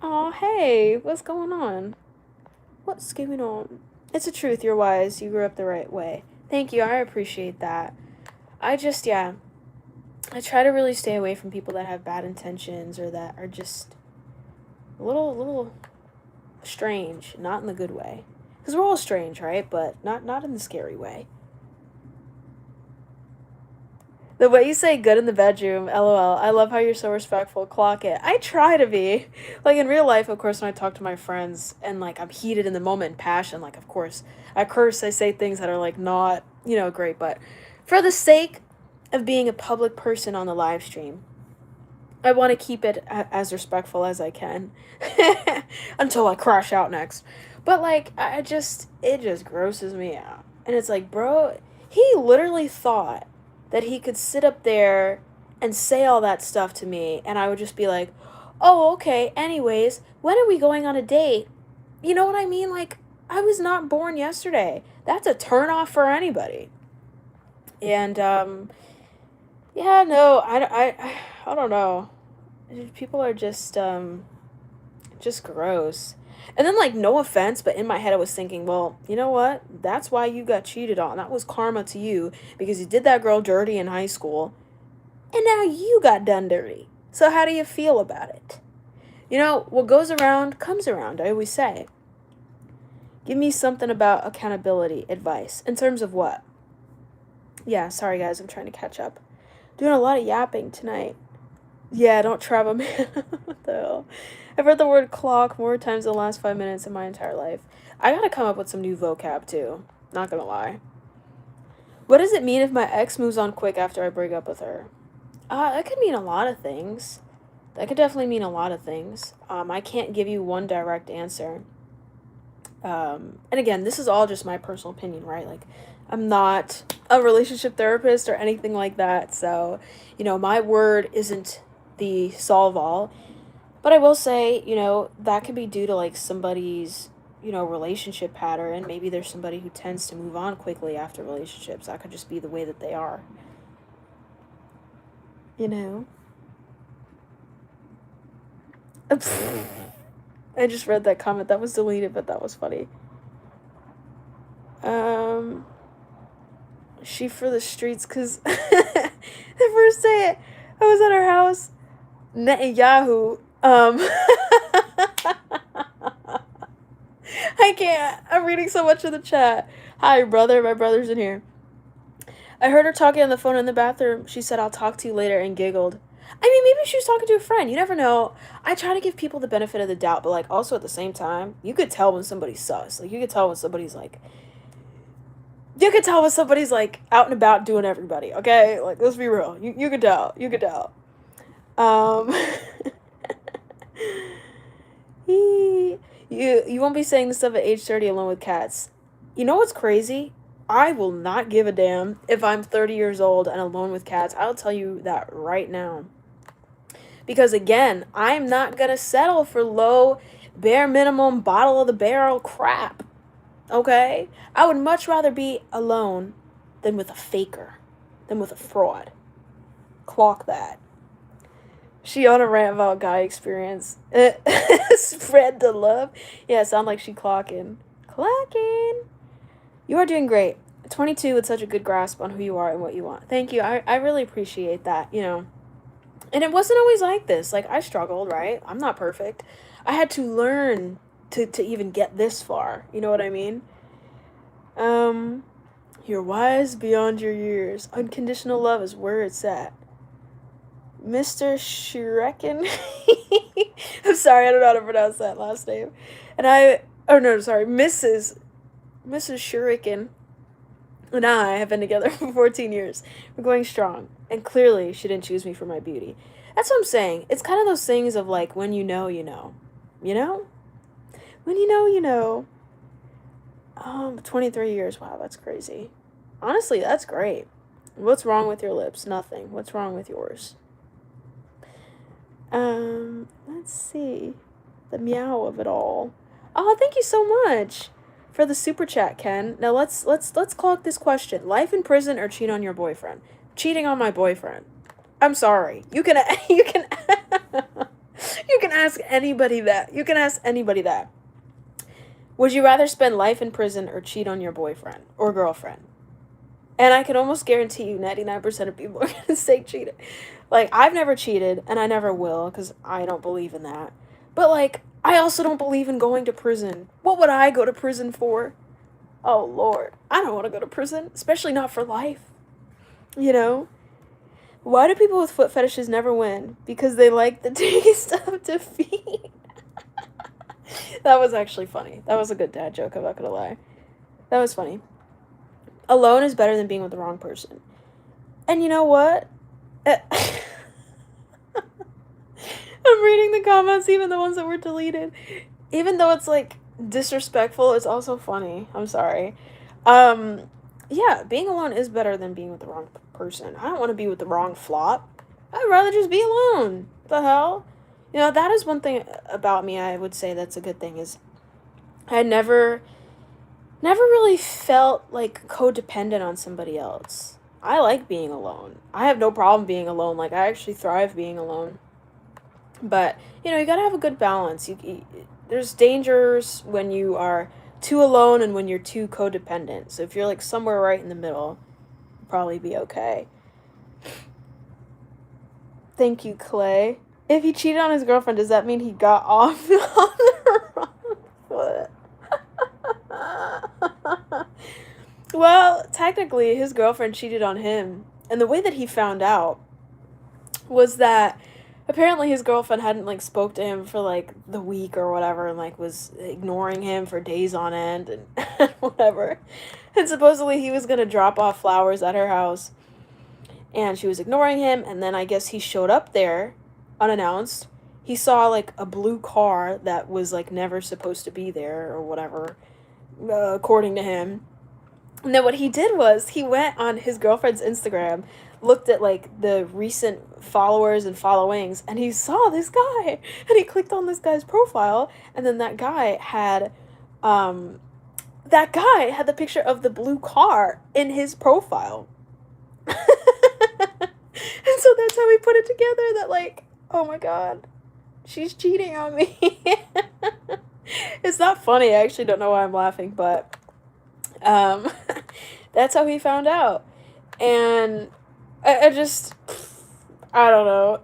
Oh, hey, what's going on? What's going on? It's the truth, you're wise. You grew up the right way. Thank you, I appreciate that. Yeah, I try to really stay away from people that have bad intentions or that are just a little strange, not in the good way. Because we're all strange, right? But not in the scary way. The way you say good in the bedroom, lol. I love how you're so respectful. Clock it. I try to be. Like in real life, of course, when I talk to my friends and like I'm heated in the moment, passion, like of course, I curse, I say things that are like not, great. But for the sake of being a public person on the live stream, I want to keep it as respectful as I can until I crash out next. But like, it just grosses me out. And it's like, bro, he literally thought that he could sit up there and say all that stuff to me, and I would just be like, oh, okay, anyways, when are we going on a date? You know what I mean? Like, I was not born yesterday. That's a turnoff for anybody. And, yeah, no, I don't know. People are just gross. And then, like, no offense, but in my head I was thinking, well, you know what? That's why you got cheated on. That was karma to you because you did that girl dirty in high school, and now you got done dirty. So how do you feel about it? What goes around comes around, I always say. Give me something about accountability advice. In terms of what? Yeah, sorry guys, I'm trying to catch up. Doing a lot of yapping tonight. Yeah, don't travel, man. What the hell? I've heard the word clock more times in the last 5 minutes in my entire life. I gotta come up with some new vocab, too. Not gonna lie. What does it mean if my ex moves on quick after I break up with her? That could mean a lot of things. That could definitely mean a lot of things. I can't give you one direct answer. And again, this is all just my personal opinion, right? Like, I'm not a relationship therapist or anything like that. So, my word isn't the solve all. But I will say, that could be due to like somebody's, relationship pattern. Maybe there's somebody who tends to move on quickly after relationships. That could just be the way that they are. I just read that comment. That was deleted, but that was funny. She for the streets, because the first day I was at her house, Netanyahu, I can't. I'm reading so much of the chat. Hi, brother. My brother's in here. I heard her talking on the phone in the bathroom. She said, I'll talk to you later, and giggled. I mean, maybe she was talking to a friend. You never know. I try to give people the benefit of the doubt, but, like, also at the same time, you could tell when somebody's sus. Like, you could tell when somebody's, like, out and about doing everybody, okay? Like, let's be real. You could tell. You could tell. You won't be saying this stuff at age 30 alone with cats. You know what's crazy? I will not give a damn if I'm 30 years old and alone with cats. I'll tell you that right now. Because again, I'm not gonna settle for low, bare minimum, bottle of the barrel crap. Okay? I would much rather be alone than with a faker, than with a fraud. Clock that. She on a rant about guy experience. Spread the love. Yeah, sound like she clocking. Clocking. You are doing great. 22 with such a good grasp on who you are and what you want. Thank you. I really appreciate that, And it wasn't always like this. Like, I struggled, right? I'm not perfect. I had to learn to even get this far. You know what I mean? You're wise beyond your years. Unconditional love is where it's at. Mr. Shuriken. I'm sorry, I don't know how to pronounce that last name. Mrs. Shuriken and I have been together for 14 years. We're going strong. And clearly, she didn't choose me for my beauty. That's what I'm saying. It's kind of those things of like, when you know, you know. You know? When you know, you know. 23 years. Wow, that's crazy. Honestly, that's great. What's wrong with your lips? Nothing. What's wrong with yours? Let's see. The meow of it all. Oh, thank you so much. for the super chat, Ken. Now let's clock this question. Life in prison or cheat on your boyfriend? Cheating on my boyfriend. I'm sorry. You can you can you can ask anybody that. You can ask anybody that. Would you rather spend life in prison or cheat on your boyfriend or girlfriend? And I can almost guarantee you 99% of people are going to say cheated. Like, I've never cheated, and I never will, because I don't believe in that. But, like, I also don't believe in going to prison. What would I go to prison for? Oh, Lord. I don't want to go to prison, especially not for life. You know? Why do people with foot fetishes never win? Because they like the taste of defeat. That was actually funny. That was a good dad joke, I'm not gonna lie. That was funny. Alone is better than being with the wrong person. And you know what? I'm reading the comments, even the ones that were deleted. Even though it's, like, disrespectful, it's also funny. I'm sorry. Yeah, being alone is better than being with the wrong person. I don't want to be with the wrong flop. I'd rather just be alone. What the hell? You know, that is one thing about me I would say that's a good thing is I never really felt like codependent on somebody else. I like being alone. I have no problem being alone. Like, I actually thrive being alone. But, you know, you gotta have a good balance. There's dangers when you are too alone and when you're too codependent. So if you're, like, somewhere right in the middle, you'll probably be okay. Thank you, Clay. If he cheated on his girlfriend, does that mean he got off on the wrong foot? Well, technically, his girlfriend cheated on him. And the way that he found out was that apparently his girlfriend hadn't, like, spoke to him for, like, the week or whatever and, like, was ignoring him for days on end and whatever. And supposedly he was gonna drop off flowers at her house. And she was ignoring him, and then I guess he showed up there unannounced. He saw, like, a blue car that was, like, never supposed to be there or whatever, according to him. And then what he did was he went on his girlfriend's Instagram, looked at, like, the recent followers and followings, and he saw this guy. And he clicked on this guy's profile, and then that guy had the picture of the blue car in his profile. And so that's how we put it together that, like, oh my god, she's cheating on me. It's not funny. I actually don't know why I'm laughing, but that's how he found out. And I don't know.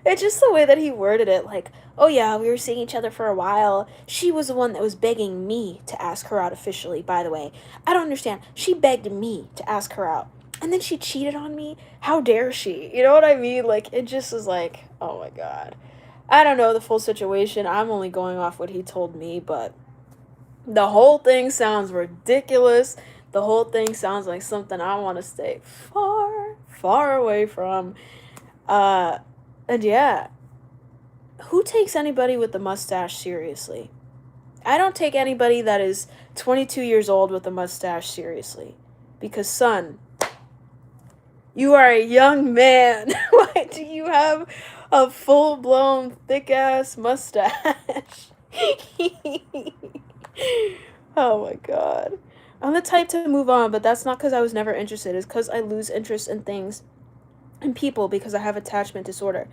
It's just the way that he worded it, like, oh yeah, we were seeing each other for a while. She was the one that was begging me to ask her out officially, by the way. I don't understand. She begged me to ask her out. And then she cheated on me? How dare she? You know what I mean? Like, it just was like, oh my god. I don't know the full situation. I'm only going off what he told me, but the whole thing sounds ridiculous. The whole thing sounds like something I want to stay far, far away from. And yeah, who takes anybody with a mustache seriously? I don't take anybody that is 22 years old with a mustache seriously. Because, son, you are a young man. Why do you have a full-blown, thick-ass mustache? Oh my god. I'm the type to move on, but that's not because I was never interested. It's because I lose interest in things and people because I have attachment disorder.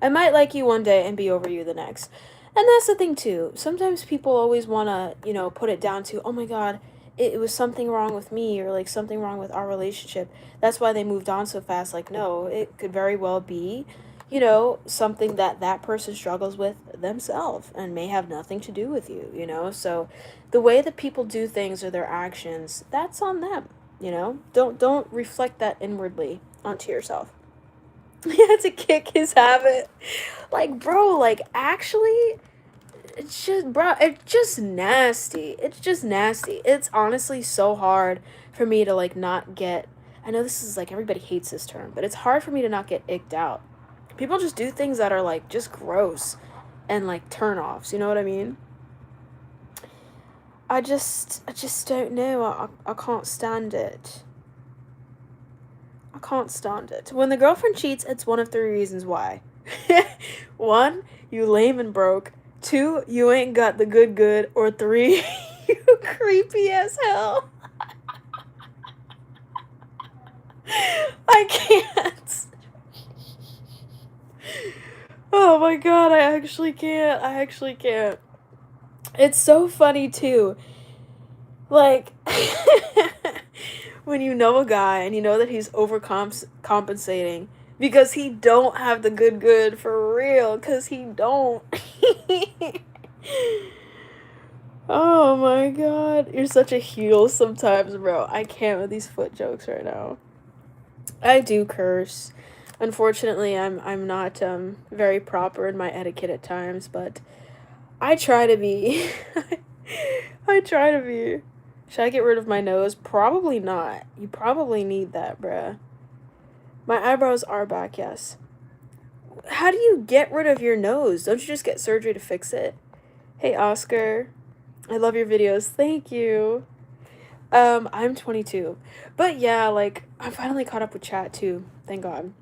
I might like you one day and be over you the next. And that's the thing too. Sometimes people always want to, you know, put it down to, oh my god, it was something wrong with me or like something wrong with our relationship. That's why they moved on so fast. Like, no, it could very well be, you know, something that that person struggles with themselves and may have nothing to do with you, you know? So the way that people do things or their actions, that's on them, you know? Don't reflect that inwardly onto yourself. He had to kick his habit. Like, bro, like, actually, it's just nasty. It's just nasty. It's honestly so hard for me to, like, not get, I know this is, like, everybody hates this term, but it's hard for me to not get icked out. People just do things that are, like, just gross and, like, turn-offs, you know what I mean? I just don't know. I can't stand it. I can't stand it. When the girlfriend cheats, it's one of three reasons why. 1, you lame and broke. 2, you ain't got the good, or 3, you creepy as hell. I can't. Oh my god, I actually can't. I actually can't. It's so funny too. Like, when you know a guy and you know that he's overcompensating because he don't have the good for real, because he don't. Oh my god, you're such a heel sometimes, bro. I can't with these foot jokes right now. I do curse. Unfortunately, I'm not very proper in my etiquette at times, but I try to be. I try to be. Should I get rid of my nose? Probably not. You probably need that, bruh. My eyebrows are back, yes. How do you get rid of your nose? Don't you just get surgery to fix it? Hey, Oscar. I love your videos. Thank you. I'm 22. But yeah, like, I finally caught up with chat too. Thank God.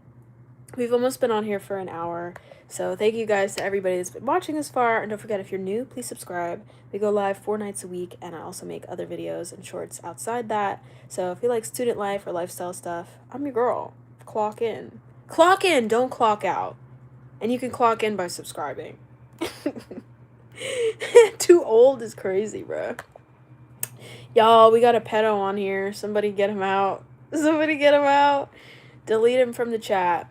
We've almost been on here for an hour. So thank you guys to everybody that's been watching this far. And don't forget, if you're new, please subscribe. We go live 4 nights a week, and I also make other videos and shorts outside that. So if you like student life or lifestyle stuff, I'm your girl. Clock in. Clock in, don't clock out. And you can clock in by subscribing. Too old is crazy, bro. Y'all, we got a pedo on here. Somebody get him out. Somebody get him out. Delete him from the chat.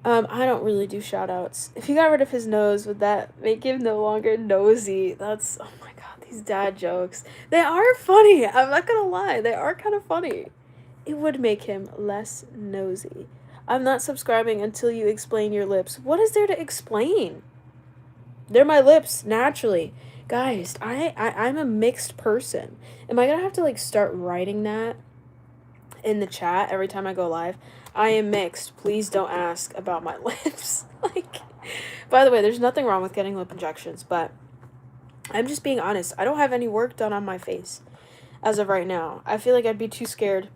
I don't really do shout-outs. If he got rid of his nose, would that make him no longer nosy? That's, oh my god, these dad jokes. They are funny. I'm not gonna lie. They are kind of funny. It would make him less nosy. I'm not subscribing until you explain your lips. What is there to explain? They're my lips, naturally. Guys, I'm a mixed person. Am I gonna have to, like, start writing that in the chat every time I go live? I am mixed. Please don't ask about my lips. Like, by the way, there's nothing wrong with getting lip injections, but I'm just being honest. I don't have any work done on my face as of right now. I feel like I'd be too scared.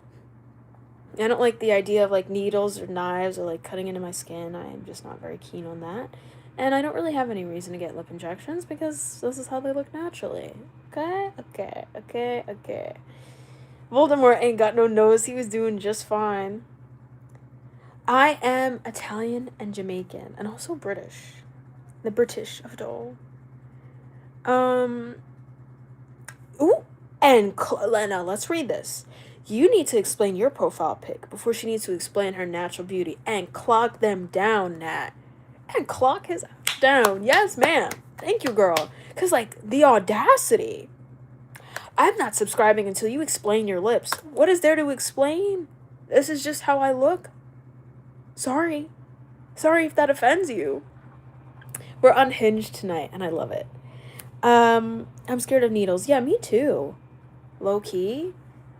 I don't like the idea of, like, needles or knives or, like, cutting into my skin. I am just not very keen on that. And I don't really have any reason to get lip injections because this is how they look naturally. Okay? Okay. Voldemort ain't got no nose. He was doing just fine. I am Italian and Jamaican, and also British. The British of it all. Ooh, and Lena, let's read this. You need to explain your profile pic before she needs to explain her natural beauty, and clock them down, Nat. And clock his down. Yes, ma'am. Thank you, girl. Because, like, the audacity. I'm not subscribing until you explain your lips. What is there to explain? This is just how I look. Sorry if that offends you. We're unhinged tonight, and I love it. I'm scared of needles. Yeah, me too. Low key.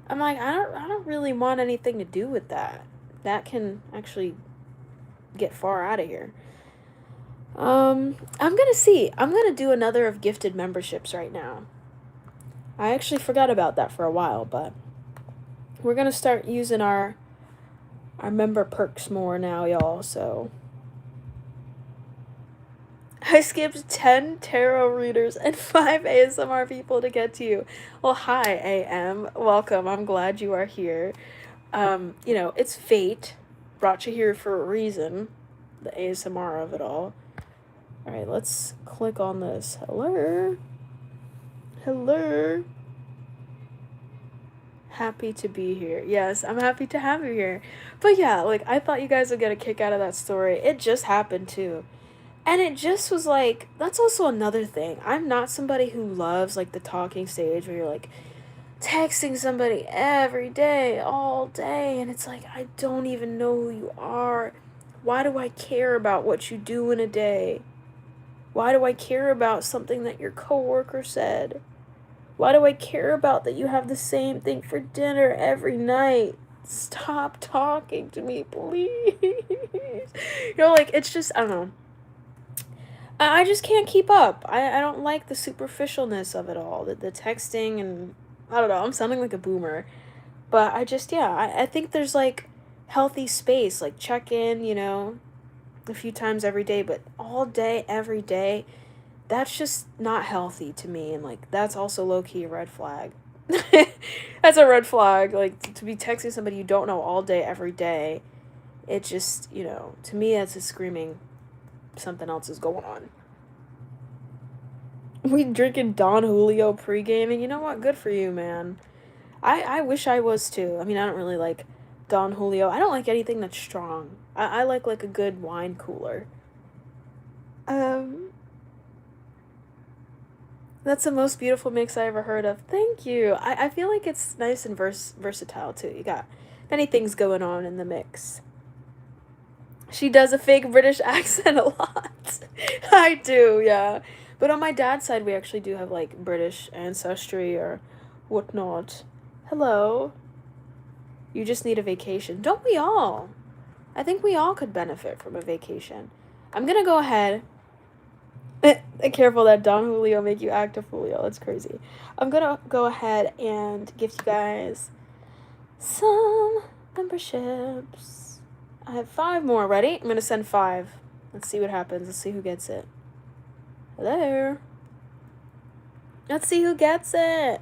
I'm like, I don't really want anything to do with that. That can actually get far out of here. I'm gonna do another of gifted memberships right now. I actually forgot about that for a while, but we're gonna start using our member perks more now, y'all, so. I skipped 10 tarot readers and 5 ASMR people to get to you. Well, hi, AM. Welcome. I'm glad you are here. You know, it's fate. Brought you here for a reason. The ASMR of it all. Alright, let's click on this. Hello? Happy to be here. Yes, I'm happy to have you here. But yeah, like, I thought you guys would get a kick out of that story. It just happened, too. And it just was like, that's also another thing. I'm not somebody who loves, like, the talking stage where you're, like, texting somebody every day, all day, and it's like, I don't even know who you are. Why do I care about what you do in a day? Why do I care about something that your coworker said? Why do I care about that you have the same thing for dinner every night? Stop talking to me, please. You know, like, it's just, I don't know. I just can't keep up. I don't like the superficialness of it all. The texting and, I don't know, I'm sounding like a boomer. But I just, yeah, I think there's, like, healthy space. Like, check in, you know, a few times every day. But all day, every day, that's just not healthy to me, and like that's also low-key a red flag. That's a red flag, like to be texting somebody you don't know all day every day. It just, to me that's a screaming something else is going on. We drinking Don Julio pre-gaming. You know what? Good for you, man. I wish I was too. I mean, I don't really like Don Julio. I don't like anything that's strong. I like a good wine cooler. Um, that's the most beautiful mix I ever heard of. Thank you. I feel like it's nice and versatile too. You got many things going on in the mix. She does a fake British accent a lot. I do, yeah. But on my dad's side, we actually do have like British ancestry or whatnot. Hello. You just need a vacation. Don't we all? I think we all could benefit from a vacation. I'm gonna go ahead. Careful that Don Julio make you act a Julio. That's crazy. I'm gonna go ahead and give you guys some memberships. I have 5 more. Ready? I'm gonna send 5. Let's see what happens. Let's see who gets it. Hello. Let's see who gets it.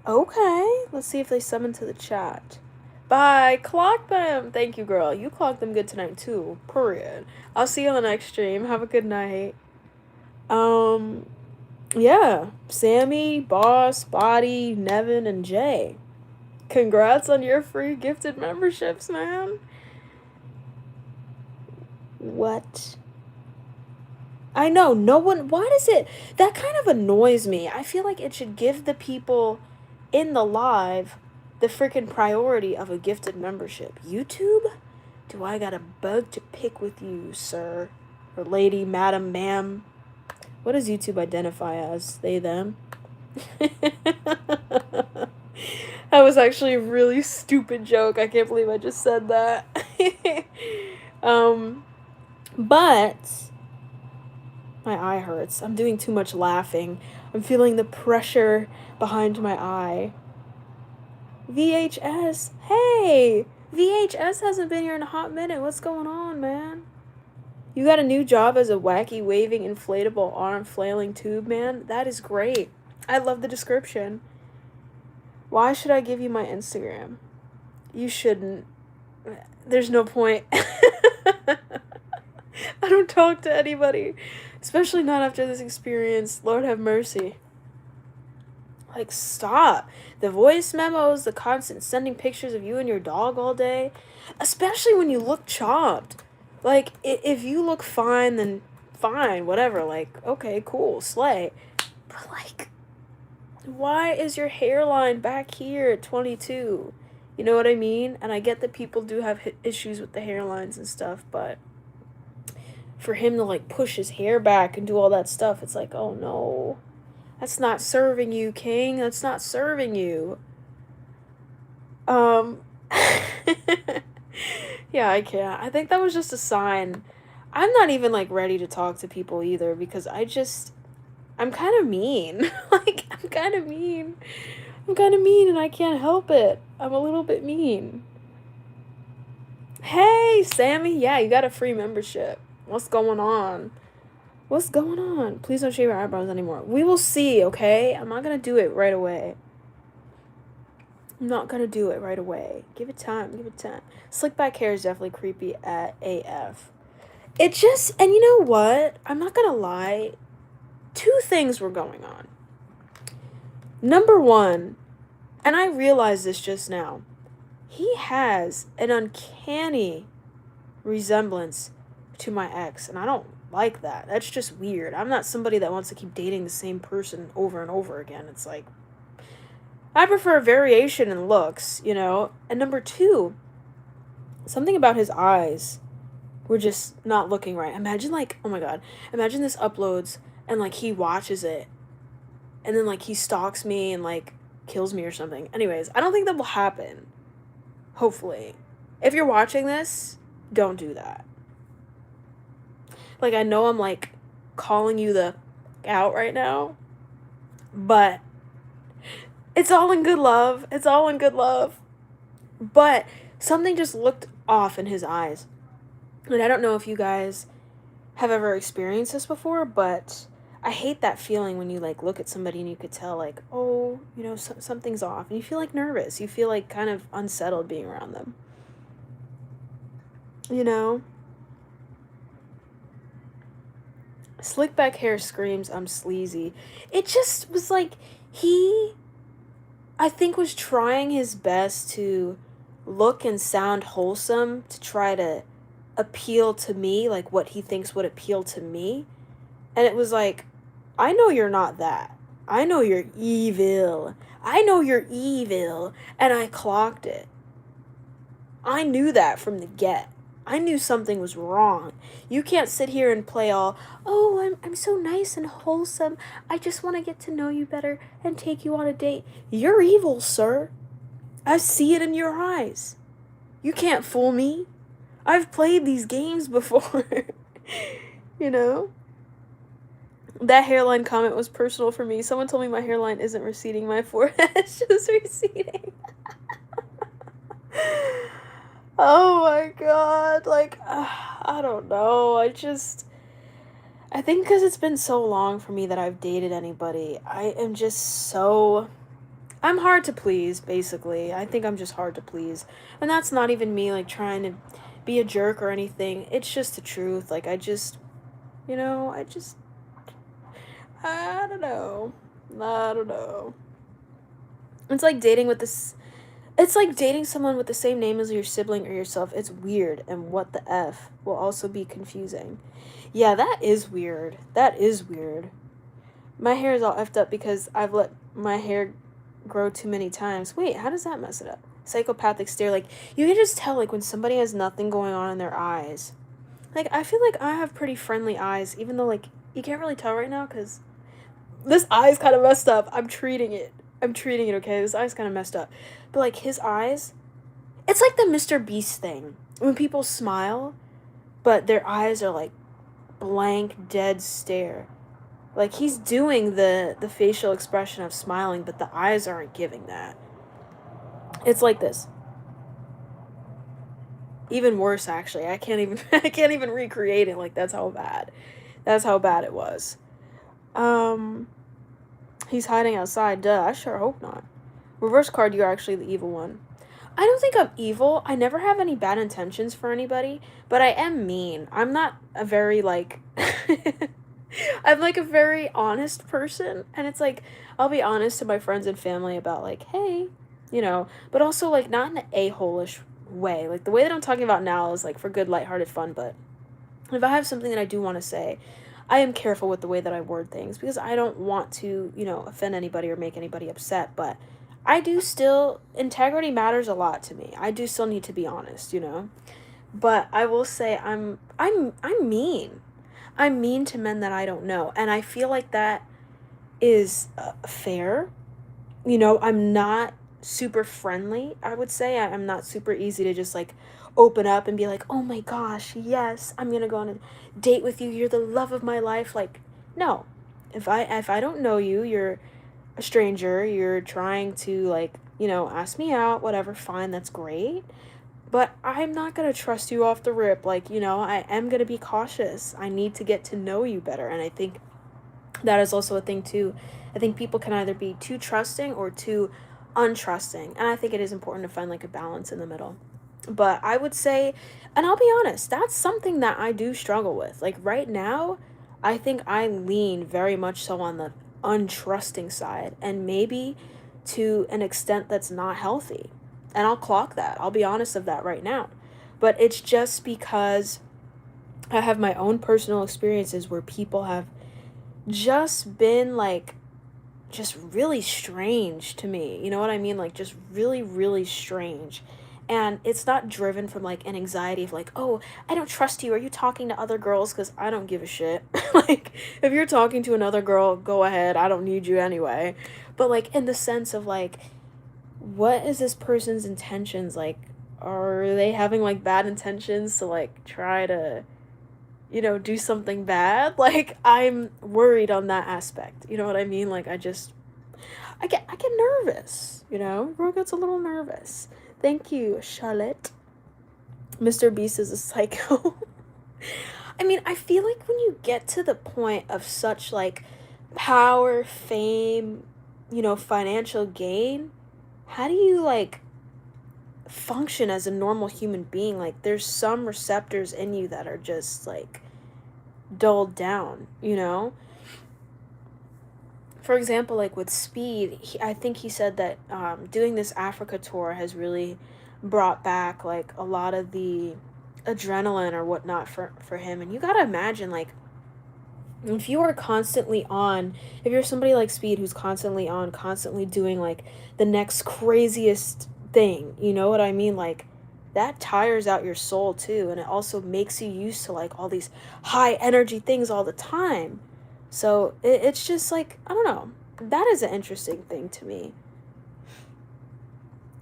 Okay. Let's see if they summon to the chat. Bye. Clock them. Thank you, girl. You clocked them good tonight, too. Period. I'll see you on the next stream. Have a good night. Yeah. Sammy, Boss, Body, Nevin, and Jay. Congrats on your free gifted memberships, man. What? I know, no one, why does it, that kind of annoys me. I feel like it should give the people in the live the freaking priority of a gifted membership. YouTube? Do I got a bug to pick with you, sir? Or lady, madam, ma'am? What does YouTube identify as? They, them? That was actually a really stupid joke. I can't believe I just said that. But my eye hurts. I'm doing too much laughing. I'm feeling the pressure behind my eye. VHS. Hey! VHS hasn't been here in a hot minute. What's going on, man? You got a new job as a wacky waving inflatable arm flailing tube man? That is great. I love the description. Why should I give you my Instagram? You shouldn't. There's no point. I don't talk to anybody. Especially not after this experience. Lord have mercy. Like, stop. The voice memos, the constant sending pictures of you and your dog all day. Especially when you look chopped. Like, if you look fine, then fine, whatever. Like, okay, cool, slay. But, like, why is your hairline back here at 22? You know what I mean? And I get that people do have issues with the hairlines and stuff, but for him to, like, push his hair back and do all that stuff, it's like, oh, no. That's not serving you, King. That's not serving you. Yeah, I can't. I think that was just a sign. I'm not even, like, ready to talk to people either because I'm kind of mean. Like, I'm kind of mean. And I can't help it. I'm a little bit mean. Hey, Sammy. Yeah, you got a free membership. What's going on? What's going on? Please don't shave your eyebrows anymore. We will see, okay? I'm not going to do it right away. Give it time. Slick back hair is definitely creepy at AF. And you know what? I'm not going to lie. 2 things were going on. Number 1, and I realized this just now, he has an uncanny resemblance to my ex, and I don't like that. That's just weird. I'm not somebody that wants to keep dating the same person over and over again. It's like, I prefer variation in looks, you know? And number 2, something about his eyes were just not looking right. Imagine, like, oh my god, imagine this uploads, and, like, he watches it, and then, like, he stalks me and, like, kills me or something. Anyways, I don't think that will happen. Hopefully. If you're watching this, don't do that. Like, I know I'm, like, calling you the out right now, but it's all in good love. But something just looked off in his eyes. And I don't know if you guys have ever experienced this before, but I hate that feeling when you like look at somebody and you could tell like, oh, you know, something's off, and you feel like nervous. You feel like kind of unsettled being around them. You know? Slick back hair screams I'm sleazy. It just was like he, I think, was trying his best to look and sound wholesome to try to appeal to me, like what he thinks would appeal to me. And it was like, I know you're not that. I know you're evil. I know you're evil. And I clocked it. I knew that from the get. I knew something was wrong. You can't sit here and play all, oh, I'm so nice and wholesome. I just want to get to know you better and take you on a date. You're evil, sir. I see it in your eyes. You can't fool me. I've played these games before. You know? That hairline comment was personal for me. Someone told me my hairline isn't receding. My forehead's just receding. Oh my god. Like, I don't know. I think because it's been so long for me that I've dated anybody, I am just so... I'm hard to please, basically. I think I'm just hard to please. And that's not even me, like, trying to be a jerk or anything. It's just the truth. Like, I don't know. I don't know. It's like dating with this... It's like dating someone with the same name as your sibling or yourself. It's weird, and what the F will also be confusing. Yeah, that is weird. That is weird. My hair is all effed up because I've let my hair grow too many times. Wait, how does that mess it up? Psychopathic stare. Like, you can just tell, like, when somebody has nothing going on in their eyes. Like, I feel like I have pretty friendly eyes, even though, like, you can't really tell right now because this eye's kind of messed up. I'm treating it, okay? This eye's kind of messed up. But, like, his eyes, it's like the Mr. Beast thing. When people smile, but their eyes are, like, blank, dead stare. Like, he's doing the facial expression of smiling, but the eyes aren't giving that. It's like this. Even worse, actually. I can't even recreate it. Like, that's how bad it was. He's hiding outside. Duh, I sure hope not. Reverse card, you're actually the evil one. I don't think I'm evil. I never have any bad intentions for anybody, but I am mean. I'm not a very, like... I'm, like, a very honest person, and it's, like, I'll be honest to my friends and family about, like, hey, you know, but also, like, not in an a-hole-ish way. Like, the way that I'm talking about now is, like, for good, lighthearted fun, but if I have something that I do want to say, I am careful with the way that I word things, because I don't want to, you know, offend anybody or make anybody upset, but I do still, integrity matters a lot to me. I do still need to be honest, you know, but I will say I'm mean. I'm mean to men that I don't know, and I feel like that is fair. You know, I'm not super friendly, I would say. I'm not super easy to just, like, open up and be like, oh my gosh, yes, I'm gonna go on a date with you, you're the love of my life. Like, no. If I don't know you, you're a stranger, you're trying to, like, you know, ask me out, whatever, fine, that's great. But I'm not going to trust you off the rip. Like, you know, I am going to be cautious. I need to get to know you better. And I think that is also a thing, too. I think people can either be too trusting or too untrusting. And I think it is important to find, like, a balance in the middle. But I would say, and I'll be honest, that's something that I do struggle with. Like, right now, I think I lean very much so on the untrusting side. And maybe to an extent that's not healthy. And I'll clock that. I'll be honest of that right now. But it's just because I have my own personal experiences where people have just been, like, just really strange to me. You know what I mean? Like, just really, really strange. And it's not driven from, like, an anxiety of, like, oh, I don't trust you. Are you talking to other girls? Because I don't give a shit. Like, if you're talking to another girl, go ahead. I don't need you anyway. But, like, in the sense of, like, what is this person's intentions? Like, are they having, like, bad intentions to, like, try to, you know, do something bad? Like, I'm worried on that aspect. You know what I mean? Like, I get nervous, you know? Girl gets a little nervous. Thank you, Charlotte. Mr. Beast is a psycho. I mean, I feel like when you get to the point of such like power, fame, financial gain, how do you like function as a normal human being? Like there's some receptors in you that are just like dulled down, For example, like with Speed, I think he said that doing this Africa tour has really brought back like a lot of the adrenaline or whatnot for him. And you gotta imagine, like, if you are constantly on, if you're somebody like Speed who's constantly on, constantly doing like the next craziest thing, you know what I mean? Like, that tires out your soul too. And it also makes you used to like all these high energy things all the time. So it's just like, I don't know. That is an interesting thing to me.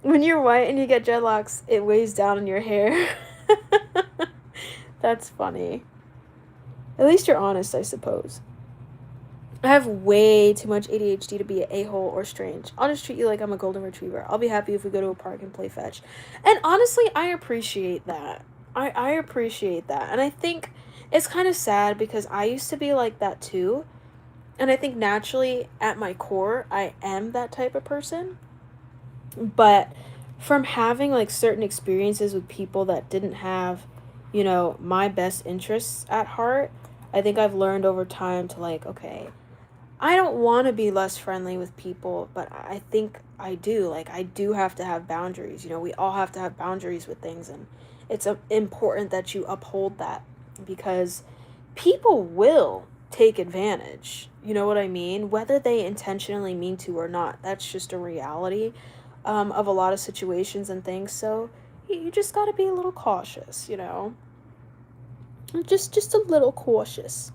When you're white and you get dreadlocks, it weighs down in your hair. That's funny. At least you're honest, I suppose. I have way too much ADHD to be an a-hole or strange. I'll just treat you like I'm a golden retriever. I'll be happy if we go to a park and play fetch. And honestly, I appreciate that. I appreciate that. And I think it's kind of sad because I used to be like that too. And I think naturally, at my core, I am that type of person. But from having like certain experiences with people that didn't have, my best interests at heart, I think I've learned over time to like, okay, I don't want to be less friendly with people, but I think I do. Like, I do have to have boundaries. We all have to have boundaries with things, and it's important that you uphold that because people will take advantage. You know what I mean? Whether they intentionally mean to or not, that's just a reality of a lot of situations and things. So you just got to be a little cautious, just a little cautious.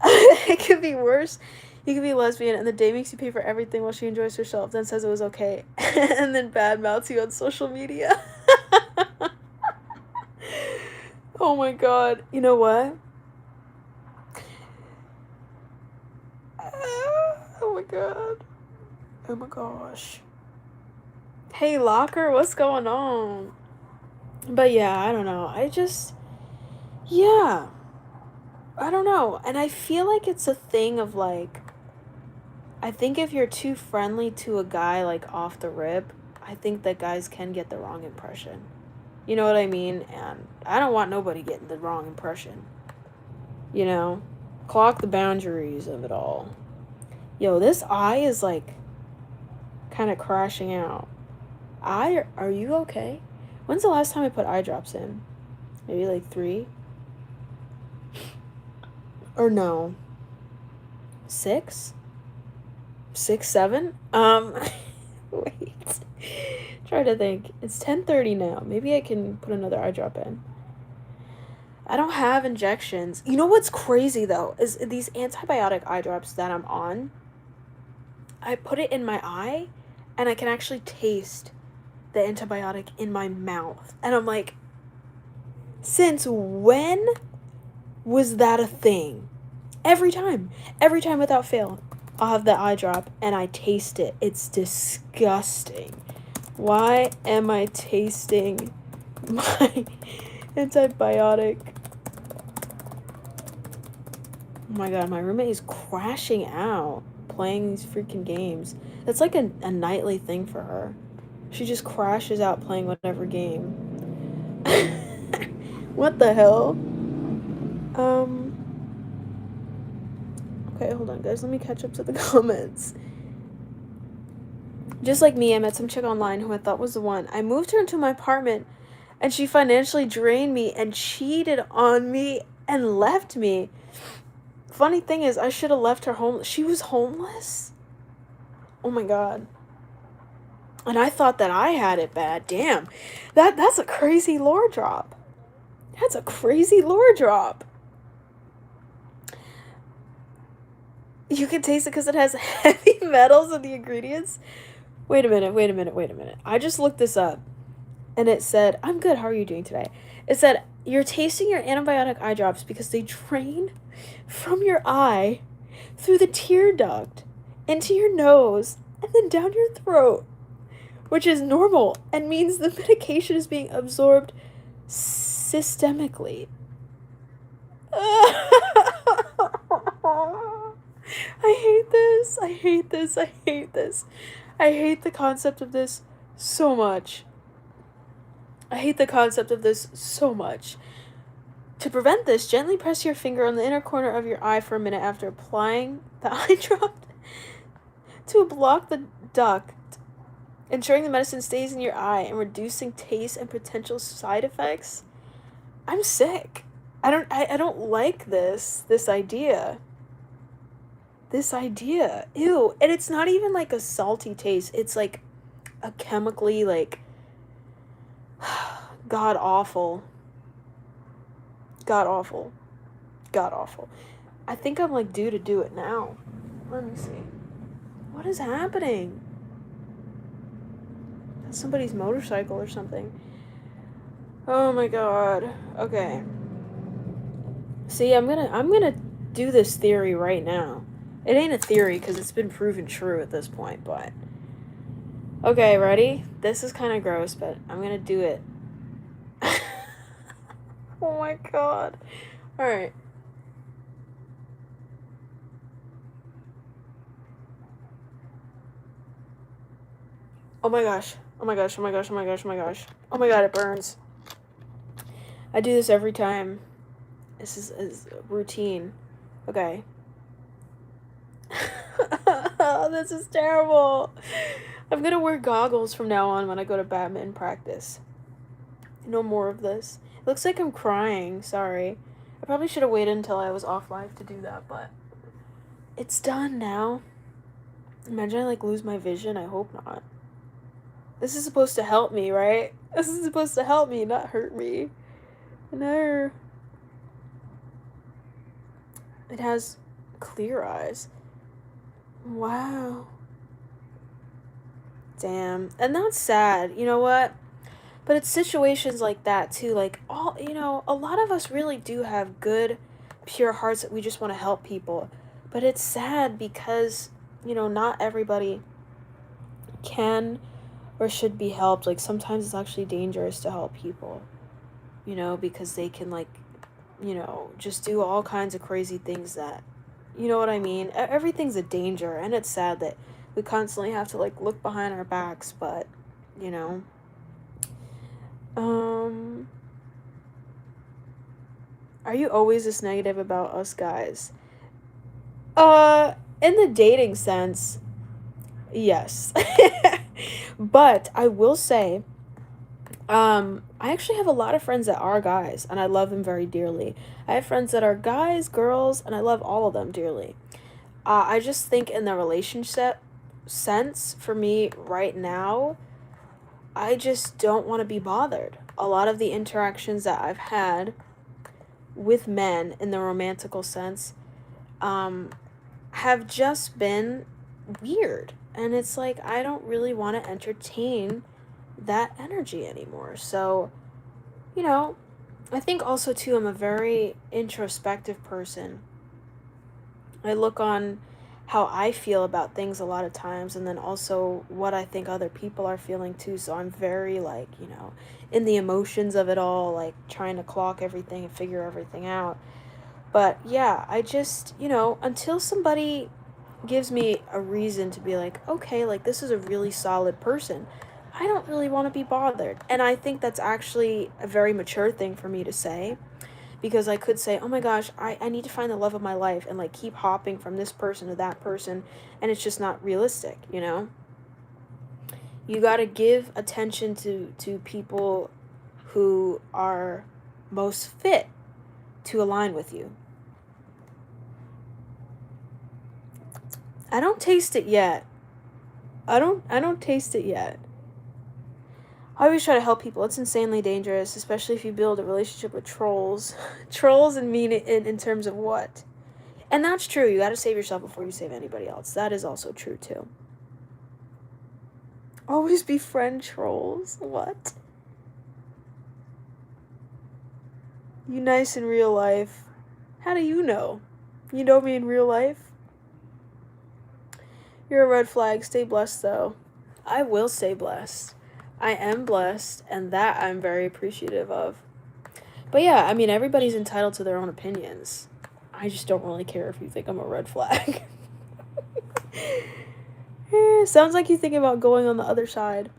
It could be worse. You could be lesbian and the date makes you pay for everything while she enjoys herself, then says it was okay, and then badmouths you on social media. Oh my god. You know what? Oh my god. Oh my gosh. Hey, Locker, what's going on? But yeah, I don't know. Yeah. I don't know. And I feel like it's a thing of like, I think if you're too friendly to a guy like off the rip, I think that guys can get the wrong impression. You know what I mean? And I don't want nobody getting the wrong impression. Clock the boundaries of it all. Yo, this eye is like kind of crashing out. Are you okay? When's the last time I put eye drops in? Maybe like 3? Or no. 6? 6, 7? Wait. Try to think. It's 10:30 now. Maybe I can put another eye drop in. I don't have injections. You know what's crazy though is these antibiotic eye drops that I'm on. I put it in my eye and I can actually taste the antibiotic in my mouth. And I'm like, since when was that a thing? Every time without fail, I'll have the eye drop and I taste it. It's disgusting. Why am I tasting my antibiotic? Oh my god, my roommate is crashing out playing these freaking games. That's like a nightly thing for her. She just crashes out playing whatever game. What the hell? Okay, hold on, guys. Let me catch up to the comments. Just like me, I met some chick online who I thought was the one. I moved her into my apartment, and she financially drained me and cheated on me and left me. Funny thing is, I should have left her homeless. She was homeless? Oh my god. And I thought that I had it bad. Damn. That's a crazy lore drop. That's a crazy lore drop. You can taste it because it has heavy metals in the ingredients. Wait a minute. I just looked this up. And it said, I'm good, how are you doing today? It said, you're tasting your antibiotic eye drops because they drain from your eye through the tear duct into your nose and then down your throat, which is normal and means the medication is being absorbed systemically. I hate this. I hate this. I hate this. I hate the concept of this so much. I hate the concept of this so much. To prevent this, gently press your finger on the inner corner of your eye for a minute after applying the eye drop to block the duct, ensuring the medicine stays in your eye and reducing taste and potential side effects. I'm sick. I don't like this idea. This idea. Ew. And it's not even like a salty taste. It's like a chemically like god awful. God awful. God awful. I think I'm like due to do it now. Let me see. What is happening? That's somebody's motorcycle or something. Oh my god. Okay. See, I'm gonna do this theory right now. It ain't a theory because it's been proven true at this point, but okay, ready? This is kind of gross, but I'm gonna do it. Oh my god. Alright. Oh my gosh. Oh my gosh, oh my gosh, oh my gosh, oh my gosh. Oh my god, it burns. I do this every time. This is routine. Okay. This is terrible. I'm gonna wear goggles from now on when I go to badminton practice. No more of this. It looks like I'm crying. Sorry. I probably should have waited until I was off live to do that, but it's done now. Imagine I like lose my vision. I hope not. This is supposed to help me, right? This is supposed to help me, not hurt me. No. It has clear eyes. Wow. Damn. And that's sad. You know what? But it's situations like that too. Like a lot of us really do have good, pure hearts that we just want to help people. But it's sad because, not everybody can or should be helped. Like sometimes it's actually dangerous to help people, because they can just do all kinds of crazy things that, you know what I mean? Everything's a danger, and it's sad that we constantly have to look behind our backs, but, are you always this negative about us guys? In the dating sense, yes. But I will say, I actually have a lot of friends that are guys, and I love them very dearly. I have friends that are guys, girls, and I love all of them dearly. I just think in the relationship sense, for me right now, I just don't want to be bothered. A lot of the interactions that I've had with men in the romantical sense have just been weird. And it's like, I don't really want to entertain that energy anymore. So, I think also too, I'm a very introspective person. I look on how I feel about things a lot of times, and then also what I think other people are feeling too. So I'm very in the emotions of it all, trying to clock everything and figure everything out. But yeah, I just, until somebody gives me a reason to be like, okay, this is a really solid person, I don't really want to be bothered. And I think that's actually a very mature thing for me to say, because I could say, oh my gosh, I need to find the love of my life and keep hopping from this person to that person, and it's just not realistic, You got to give attention to people who are most fit to align with you. I don't taste it yet. I don't taste it yet. I always try to help people. It's insanely dangerous, especially if you build a relationship with trolls. Trolls and mean it in terms of what? And that's true. You gotta save yourself before you save anybody else. That is also true, too. Always befriend trolls. What? You nice in real life. How do you know? You know me in real life? You're a red flag. Stay blessed, though. I will stay blessed. I am blessed, and that I'm very appreciative of. But yeah, I mean, everybody's entitled to their own opinions. I just don't really care if you think I'm a red flag. Sounds like you think about going on the other side.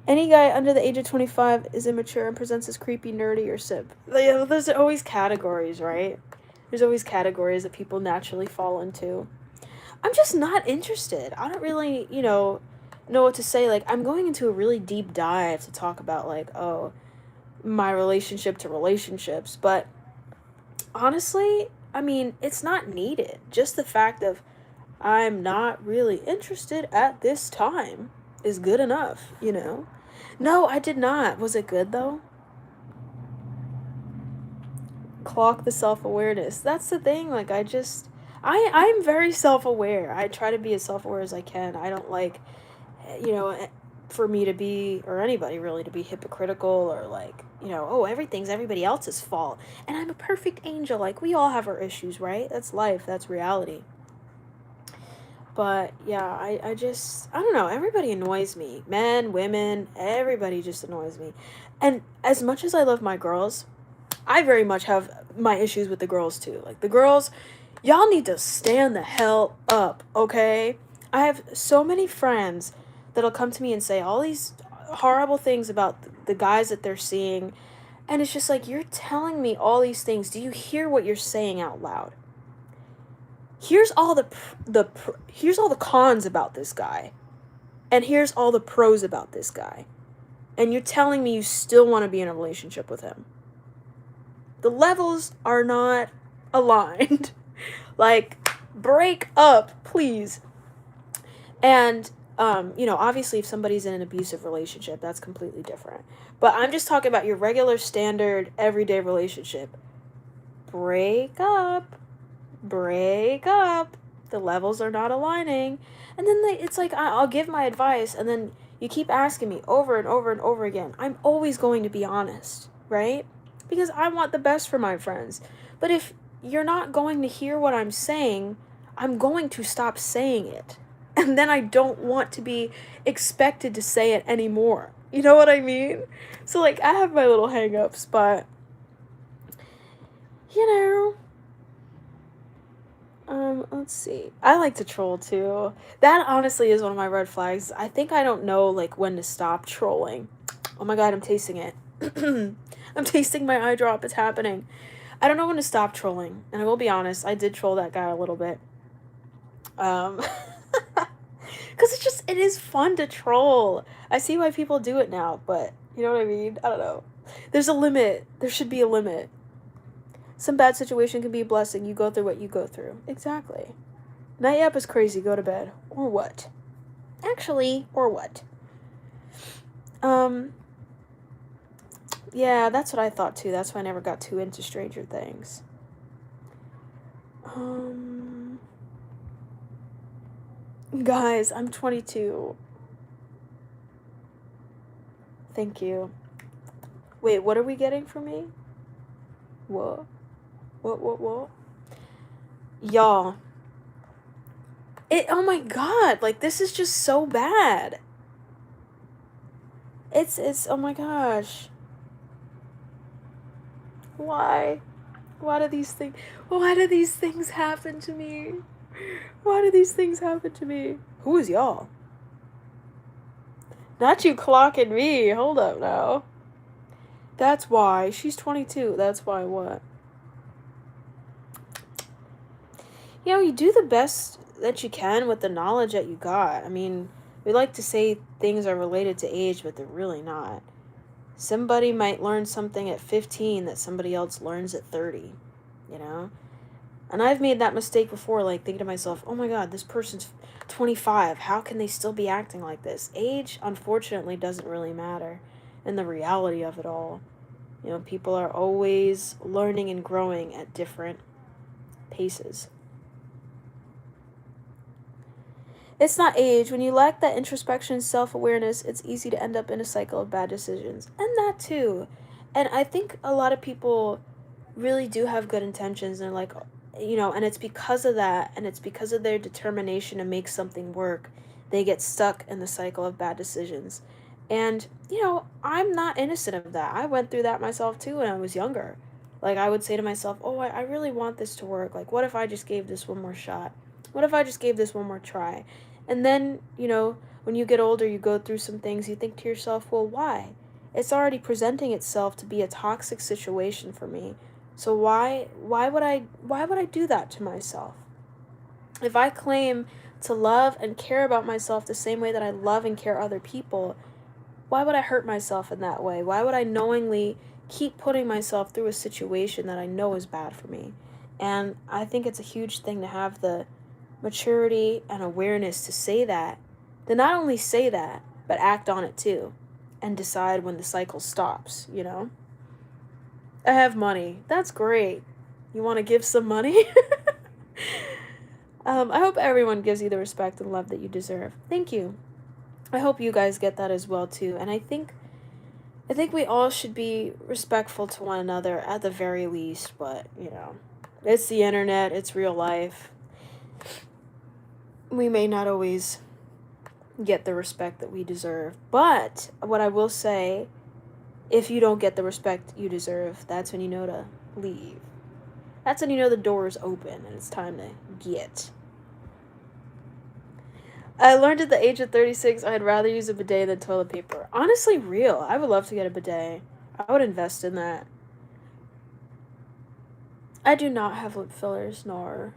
Any guy under the age of 25 is immature and presents as creepy, nerdy, or simp. There's always categories, right? There's always categories that people naturally fall into. I'm just not interested. I don't really, know what to say. Like, I'm going into a really deep dive to talk about, like, oh, my relationship to relationships. But honestly, I mean, it's not needed. Just the fact of I'm not really interested at this time is good enough. No, I did not. Was it good though? Clock the self-awareness. That's the thing. Like I'm very self-aware. I try to be as self-aware as I can. I don't like for me to be, or anybody really, to be hypocritical or like, oh, everything's everybody else's fault. And I'm a perfect angel. Like, we all have our issues, right? That's life. That's reality. But yeah, I don't know. Everybody annoys me. Men, women, everybody just annoys me. And as much as I love my girls, I very much have my issues with the girls too. Like, the girls, y'all need to stand the hell up, okay? I have so many friends that'll come to me and say all these horrible things about the guys that they're seeing. And it's just like, you're telling me all these things. Do you hear what you're saying out loud? Here's all here's all the cons about this guy, and here's all the pros about this guy, and you're telling me you still want to be in a relationship with him. The levels are not aligned. Like, break up, please. And obviously if somebody's in an abusive relationship, that's completely different, but I'm just talking about your regular standard everyday relationship. Break up. The levels are not aligning. And then it's like, I'll give my advice, and then you keep asking me over and over and over again. I'm always going to be honest, right? Because I want the best for my friends. But if you're not going to hear what I'm saying, I'm going to stop saying it. And then I don't want to be expected to say it anymore. You know what I mean? So, like, I have my little hang-ups, but let's see. I like to troll too. That honestly is one of my red flags. I think I don't know, like, when to stop trolling. Oh my god, I'm tasting it. I'm tasting my eye drop. It's happening. I don't know when to stop trolling. And I will be honest, I did troll that guy a little bit. Because it is fun to troll. I see why people do it now, but you know what I mean? I don't know. There's a limit. There should be a limit. Some bad situation can be a blessing. You go through what you go through. Exactly. Night YAP is crazy. Go to bed. Or what? Actually, or what? Yeah, that's what I thought too. That's why I never got too into Stranger Things. Guys, I'm 22. Thank you. Wait, what are we getting from me? What? What? Y'all. Oh my god, like, this is just so bad. It's, oh my gosh. Why? Why do these things happen to me? Why do these things happen to me? Who is y'all? Not you clocking me. Hold up now. That's why. She's 22. That's why what? You do the best that you can with the knowledge that you got. I mean, we like to say things are related to age, but they're really not. Somebody might learn something at 15 that somebody else learns at 30, And I've made that mistake before, like, thinking to myself, oh my god, this person's 25. How can they still be acting like this? Age, unfortunately, doesn't really matter in the reality of it all. People are always learning and growing at different paces. It's not age. When you lack that introspection, self-awareness, it's easy to end up in a cycle of bad decisions. And that too. And I think a lot of people really do have good intentions, and like, and it's because of that, and it's because of their determination to make something work, they get stuck in the cycle of bad decisions. And, you know, I'm not innocent of that. I went through that myself too when I was younger. Like, I would say to myself, oh, I really want this to work. Like, what if I just gave this one more shot? What if I just gave this one more try? And then, you know, when you get older, you go through some things, you think to yourself, well, why? It's already presenting itself to be a toxic situation for me. So why would I do that to myself? If I claim to love and care about myself the same way that I love and care other people, why would I hurt myself in that way? Why would I knowingly keep putting myself through a situation that I know is bad for me? And I think it's a huge thing to have the maturity and awareness to say that. To not only say that, but act on it too. And decide when the cycle stops, you know? I have money. That's great. You want to give some money? I hope everyone gives you the respect and love that you deserve. Thank you. I hope you guys get that as well too. And I think we all should be respectful to one another at the very least, but, you know, it's the internet, it's real life. We may not always get the respect that we deserve. But what I will say, if you don't get the respect you deserve, that's when you know to leave. That's when you know the door is open and it's time to get. I learned at the age of 36 I'd rather use a bidet than toilet paper. Honestly, real. I would love to get a bidet. I would invest in that. I do not have lip fillers, nor.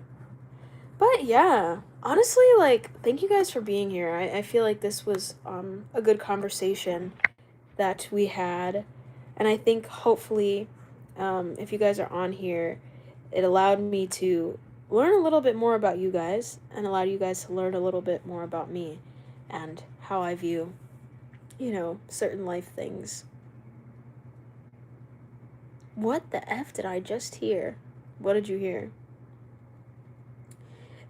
But yeah, honestly, like, thank you guys for being here. I feel like this was a good conversation that we had. And I think hopefully, if you guys are on here, it allowed me to learn a little bit more about you guys and allowed you guys to learn a little bit more about me and how I view, you know, certain life things. What the F did I just hear? What did you hear?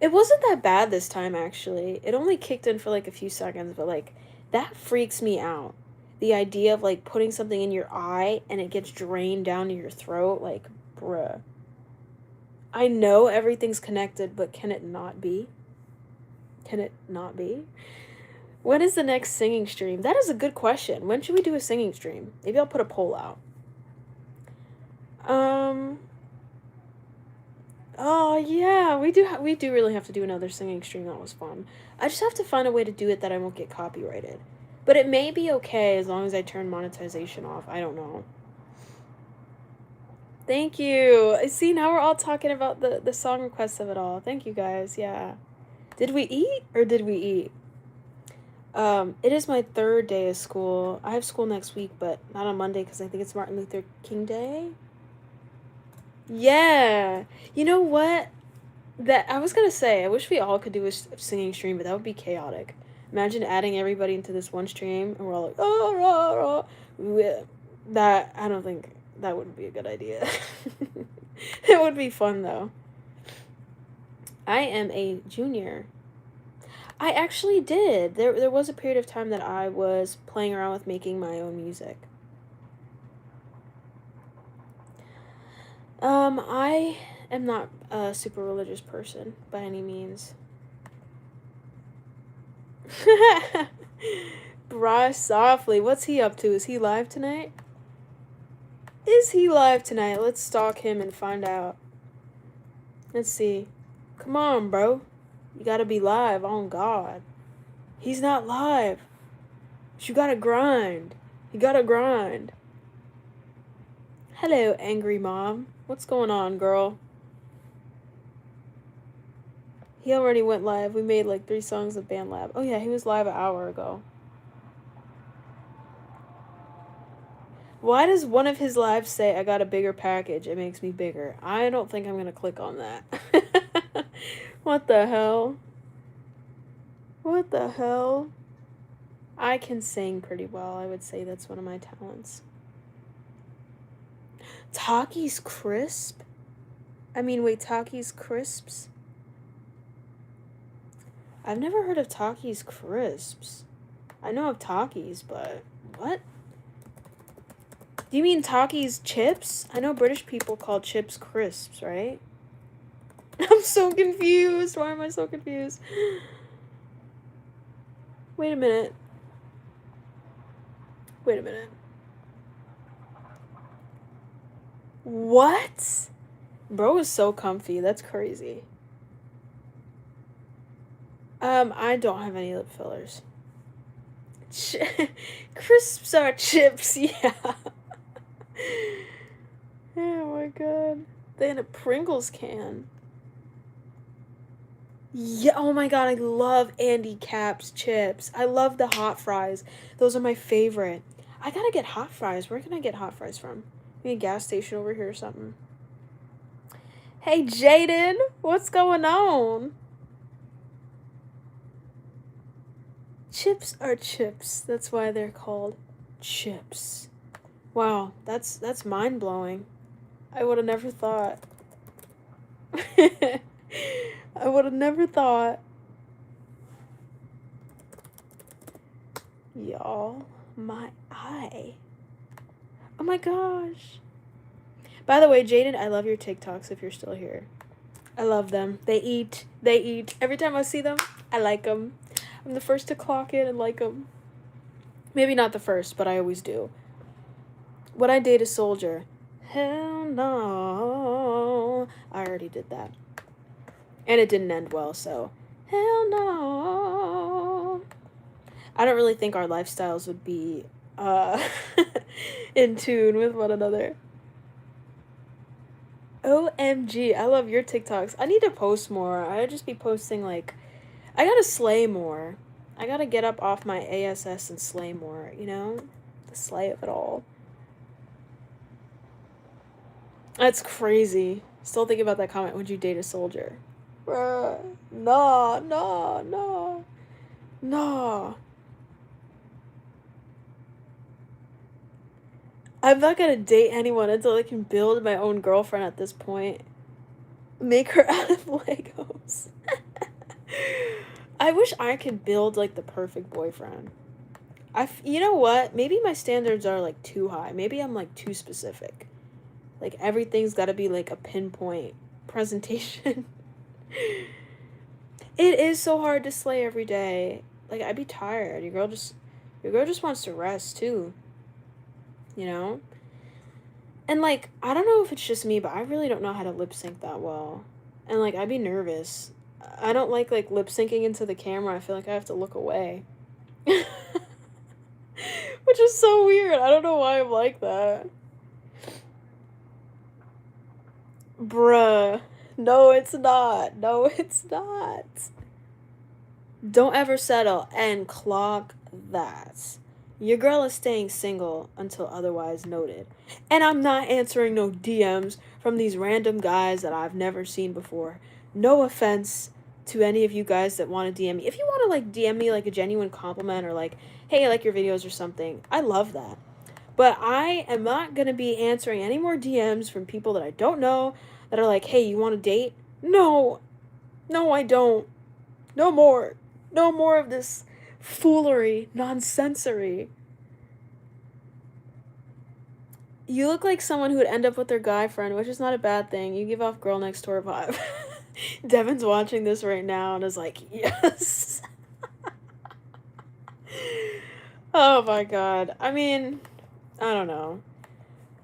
It wasn't that bad this time, actually. It only kicked in for like a few seconds, but like, that freaks me out. The idea of like putting something in your eye and it gets drained down to your throat, like, bruh. I know everything's connected, but can it not be? Can it not be? When is the next singing stream? That is a good question. When should we do a singing stream? Maybe I'll put a poll out. Oh yeah, we do really have to do another singing stream. That was fun. I just have to find a way to do it that I won't get copyrighted. But it may be okay as long as I turn monetization off. I don't know. Thank you. See, now we're all talking about the song requests of it all. Thank you guys. Yeah. Did we eat or did we eat? It is my third day of school. I have school next week, but not on Monday because I think it's Martin Luther King Day. Yeah. You know what? That I was gonna say, I wish we all could do a singing stream, but that would be chaotic. Imagine adding everybody into this one stream and we're all like, oh, rah, rah. That, I don't think that would be a good idea. It would be fun though. I am a junior. I actually did. There was a period of time that I was playing around with making my own music. I am not a super religious person by any means. Bra softly. What's he up to? Is he live tonight? Is he live tonight? Let's stalk him and find out. Let's see. Come on, bro. You gotta be live on God. He's not live. But you gotta grind. You gotta grind. Hello, angry mom. What's going on, girl? He already went live. We made like 3 songs of BandLab. Oh yeah, he was live an hour ago. Why does one of his lives say, I got a bigger package, it makes me bigger? I don't think I'm going to click on that. What the hell? What the hell? I can sing pretty well. I would say that's one of my talents. Takis Crisp? I mean, wait, Takis Crisps? I've never heard of Takis Crisps. I know of Takis, but what? Do you mean Takis chips? I know British people call chips crisps, right? I'm so confused. Why am I so confused? Wait a minute. Wait a minute. What? Bro is so comfy. That's crazy. I don't have any lip fillers. Crisps are chips, yeah. Oh my god. They in a Pringles can. Yeah, oh my god, I love Andy Capp's chips. I love the hot fries. Those are my favorite. I gotta get hot fries. Where can I get hot fries from? Maybe a gas station over here or something. Hey, Jaden, what's going on? Chips are chips. That's why they're called chips. Wow, that's mind-blowing. I would have never thought. I would have never thought. Y'all, my eye. Oh my gosh. By the way, Jaden, I love your TikToks if you're still here. I love them. They eat. They eat. Every time I see them, I like them. I'm the first to clock in and like them. Maybe not the first, but I always do. Would I date a soldier? Hell no. I already did that. And it didn't end well, so hell no. I don't really think our lifestyles would be in tune with one another. OMG, I love your TikToks. I need to post more. I just be posting like, I gotta slay more. I gotta get up off my ASS and slay more, you know? The slay of it all. That's crazy. Still thinking about that comment. Would you date a soldier? Bruh. No, no, no. No. I'm not gonna date anyone until I can build my own girlfriend at this point. Make her out of Legos. I wish I could build, like, the perfect boyfriend. You know what? Maybe my standards are, like, too high. Maybe I'm, like, too specific. Like, everything's gotta be, like, a pinpoint presentation. It is so hard to slay every day. Like, I'd be tired. Your girl just wants to rest, too. You know? And, like, I don't know if it's just me, but I really don't know how to lip sync that well. And, like, I'd be nervous. I don't like lip syncing into the camera. I feel like I have to look away. Which is so weird. I don't know why I'm like that. Bruh. No, it's not. No, it's not. Don't ever settle and clock that. Your girl is staying single until otherwise noted. And I'm not answering no DMs from these random guys that I've never seen before. No offense to any of you guys that want to DM me. If you want to, like, DM me, like, a genuine compliment or, like, hey, I like your videos or something, I love that. But I am not going to be answering any more DMs from people that I don't know that are like, hey, you want to date? No. No, I don't. No more. No more of this foolery, nonsensory. You look like someone who would end up with their guy friend, which is not a bad thing. You give off girl next door vibe. Devin's watching this right now and is like, yes. Oh my god. I mean, I don't know.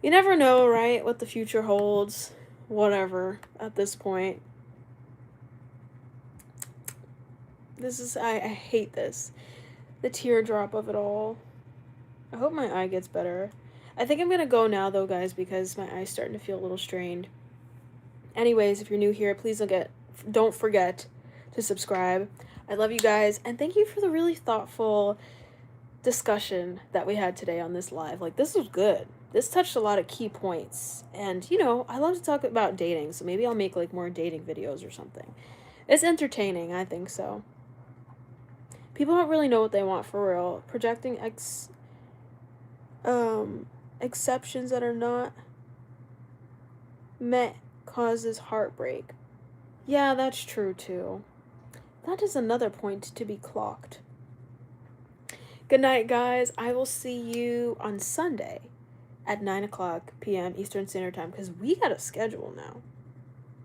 You never know, right, what the future holds. Whatever, at this point. This is, I hate this. The teardrop of it all. I hope my eye gets better. I think I'm gonna go now, though, guys, because my eye's starting to feel a little strained. Anyways, if you're new here, please don't forget to subscribe. I love you guys, and thank you for the really thoughtful discussion that we had today on this live. Like, this was good. This touched a lot of key points, and, you know, I love to talk about dating, so maybe I'll make, like, more dating videos or something. It's entertaining, I think so. People don't really know what they want for real. Projecting exceptions that are not met causes heartbreak. Yeah, that's true too. That is another point to be clocked. Good night, guys. I will see you on Sunday at 9:00 p.m. Eastern Standard Time, because we got a schedule now.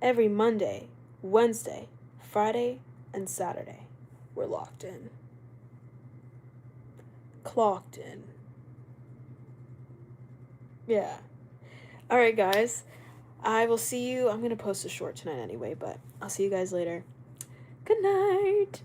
Every Monday, Wednesday, Friday, and Saturday. We're locked in. Clocked in. Yeah. All right, guys. I will see you. I'm going to post a short tonight anyway, but I'll see you guys later. Good night.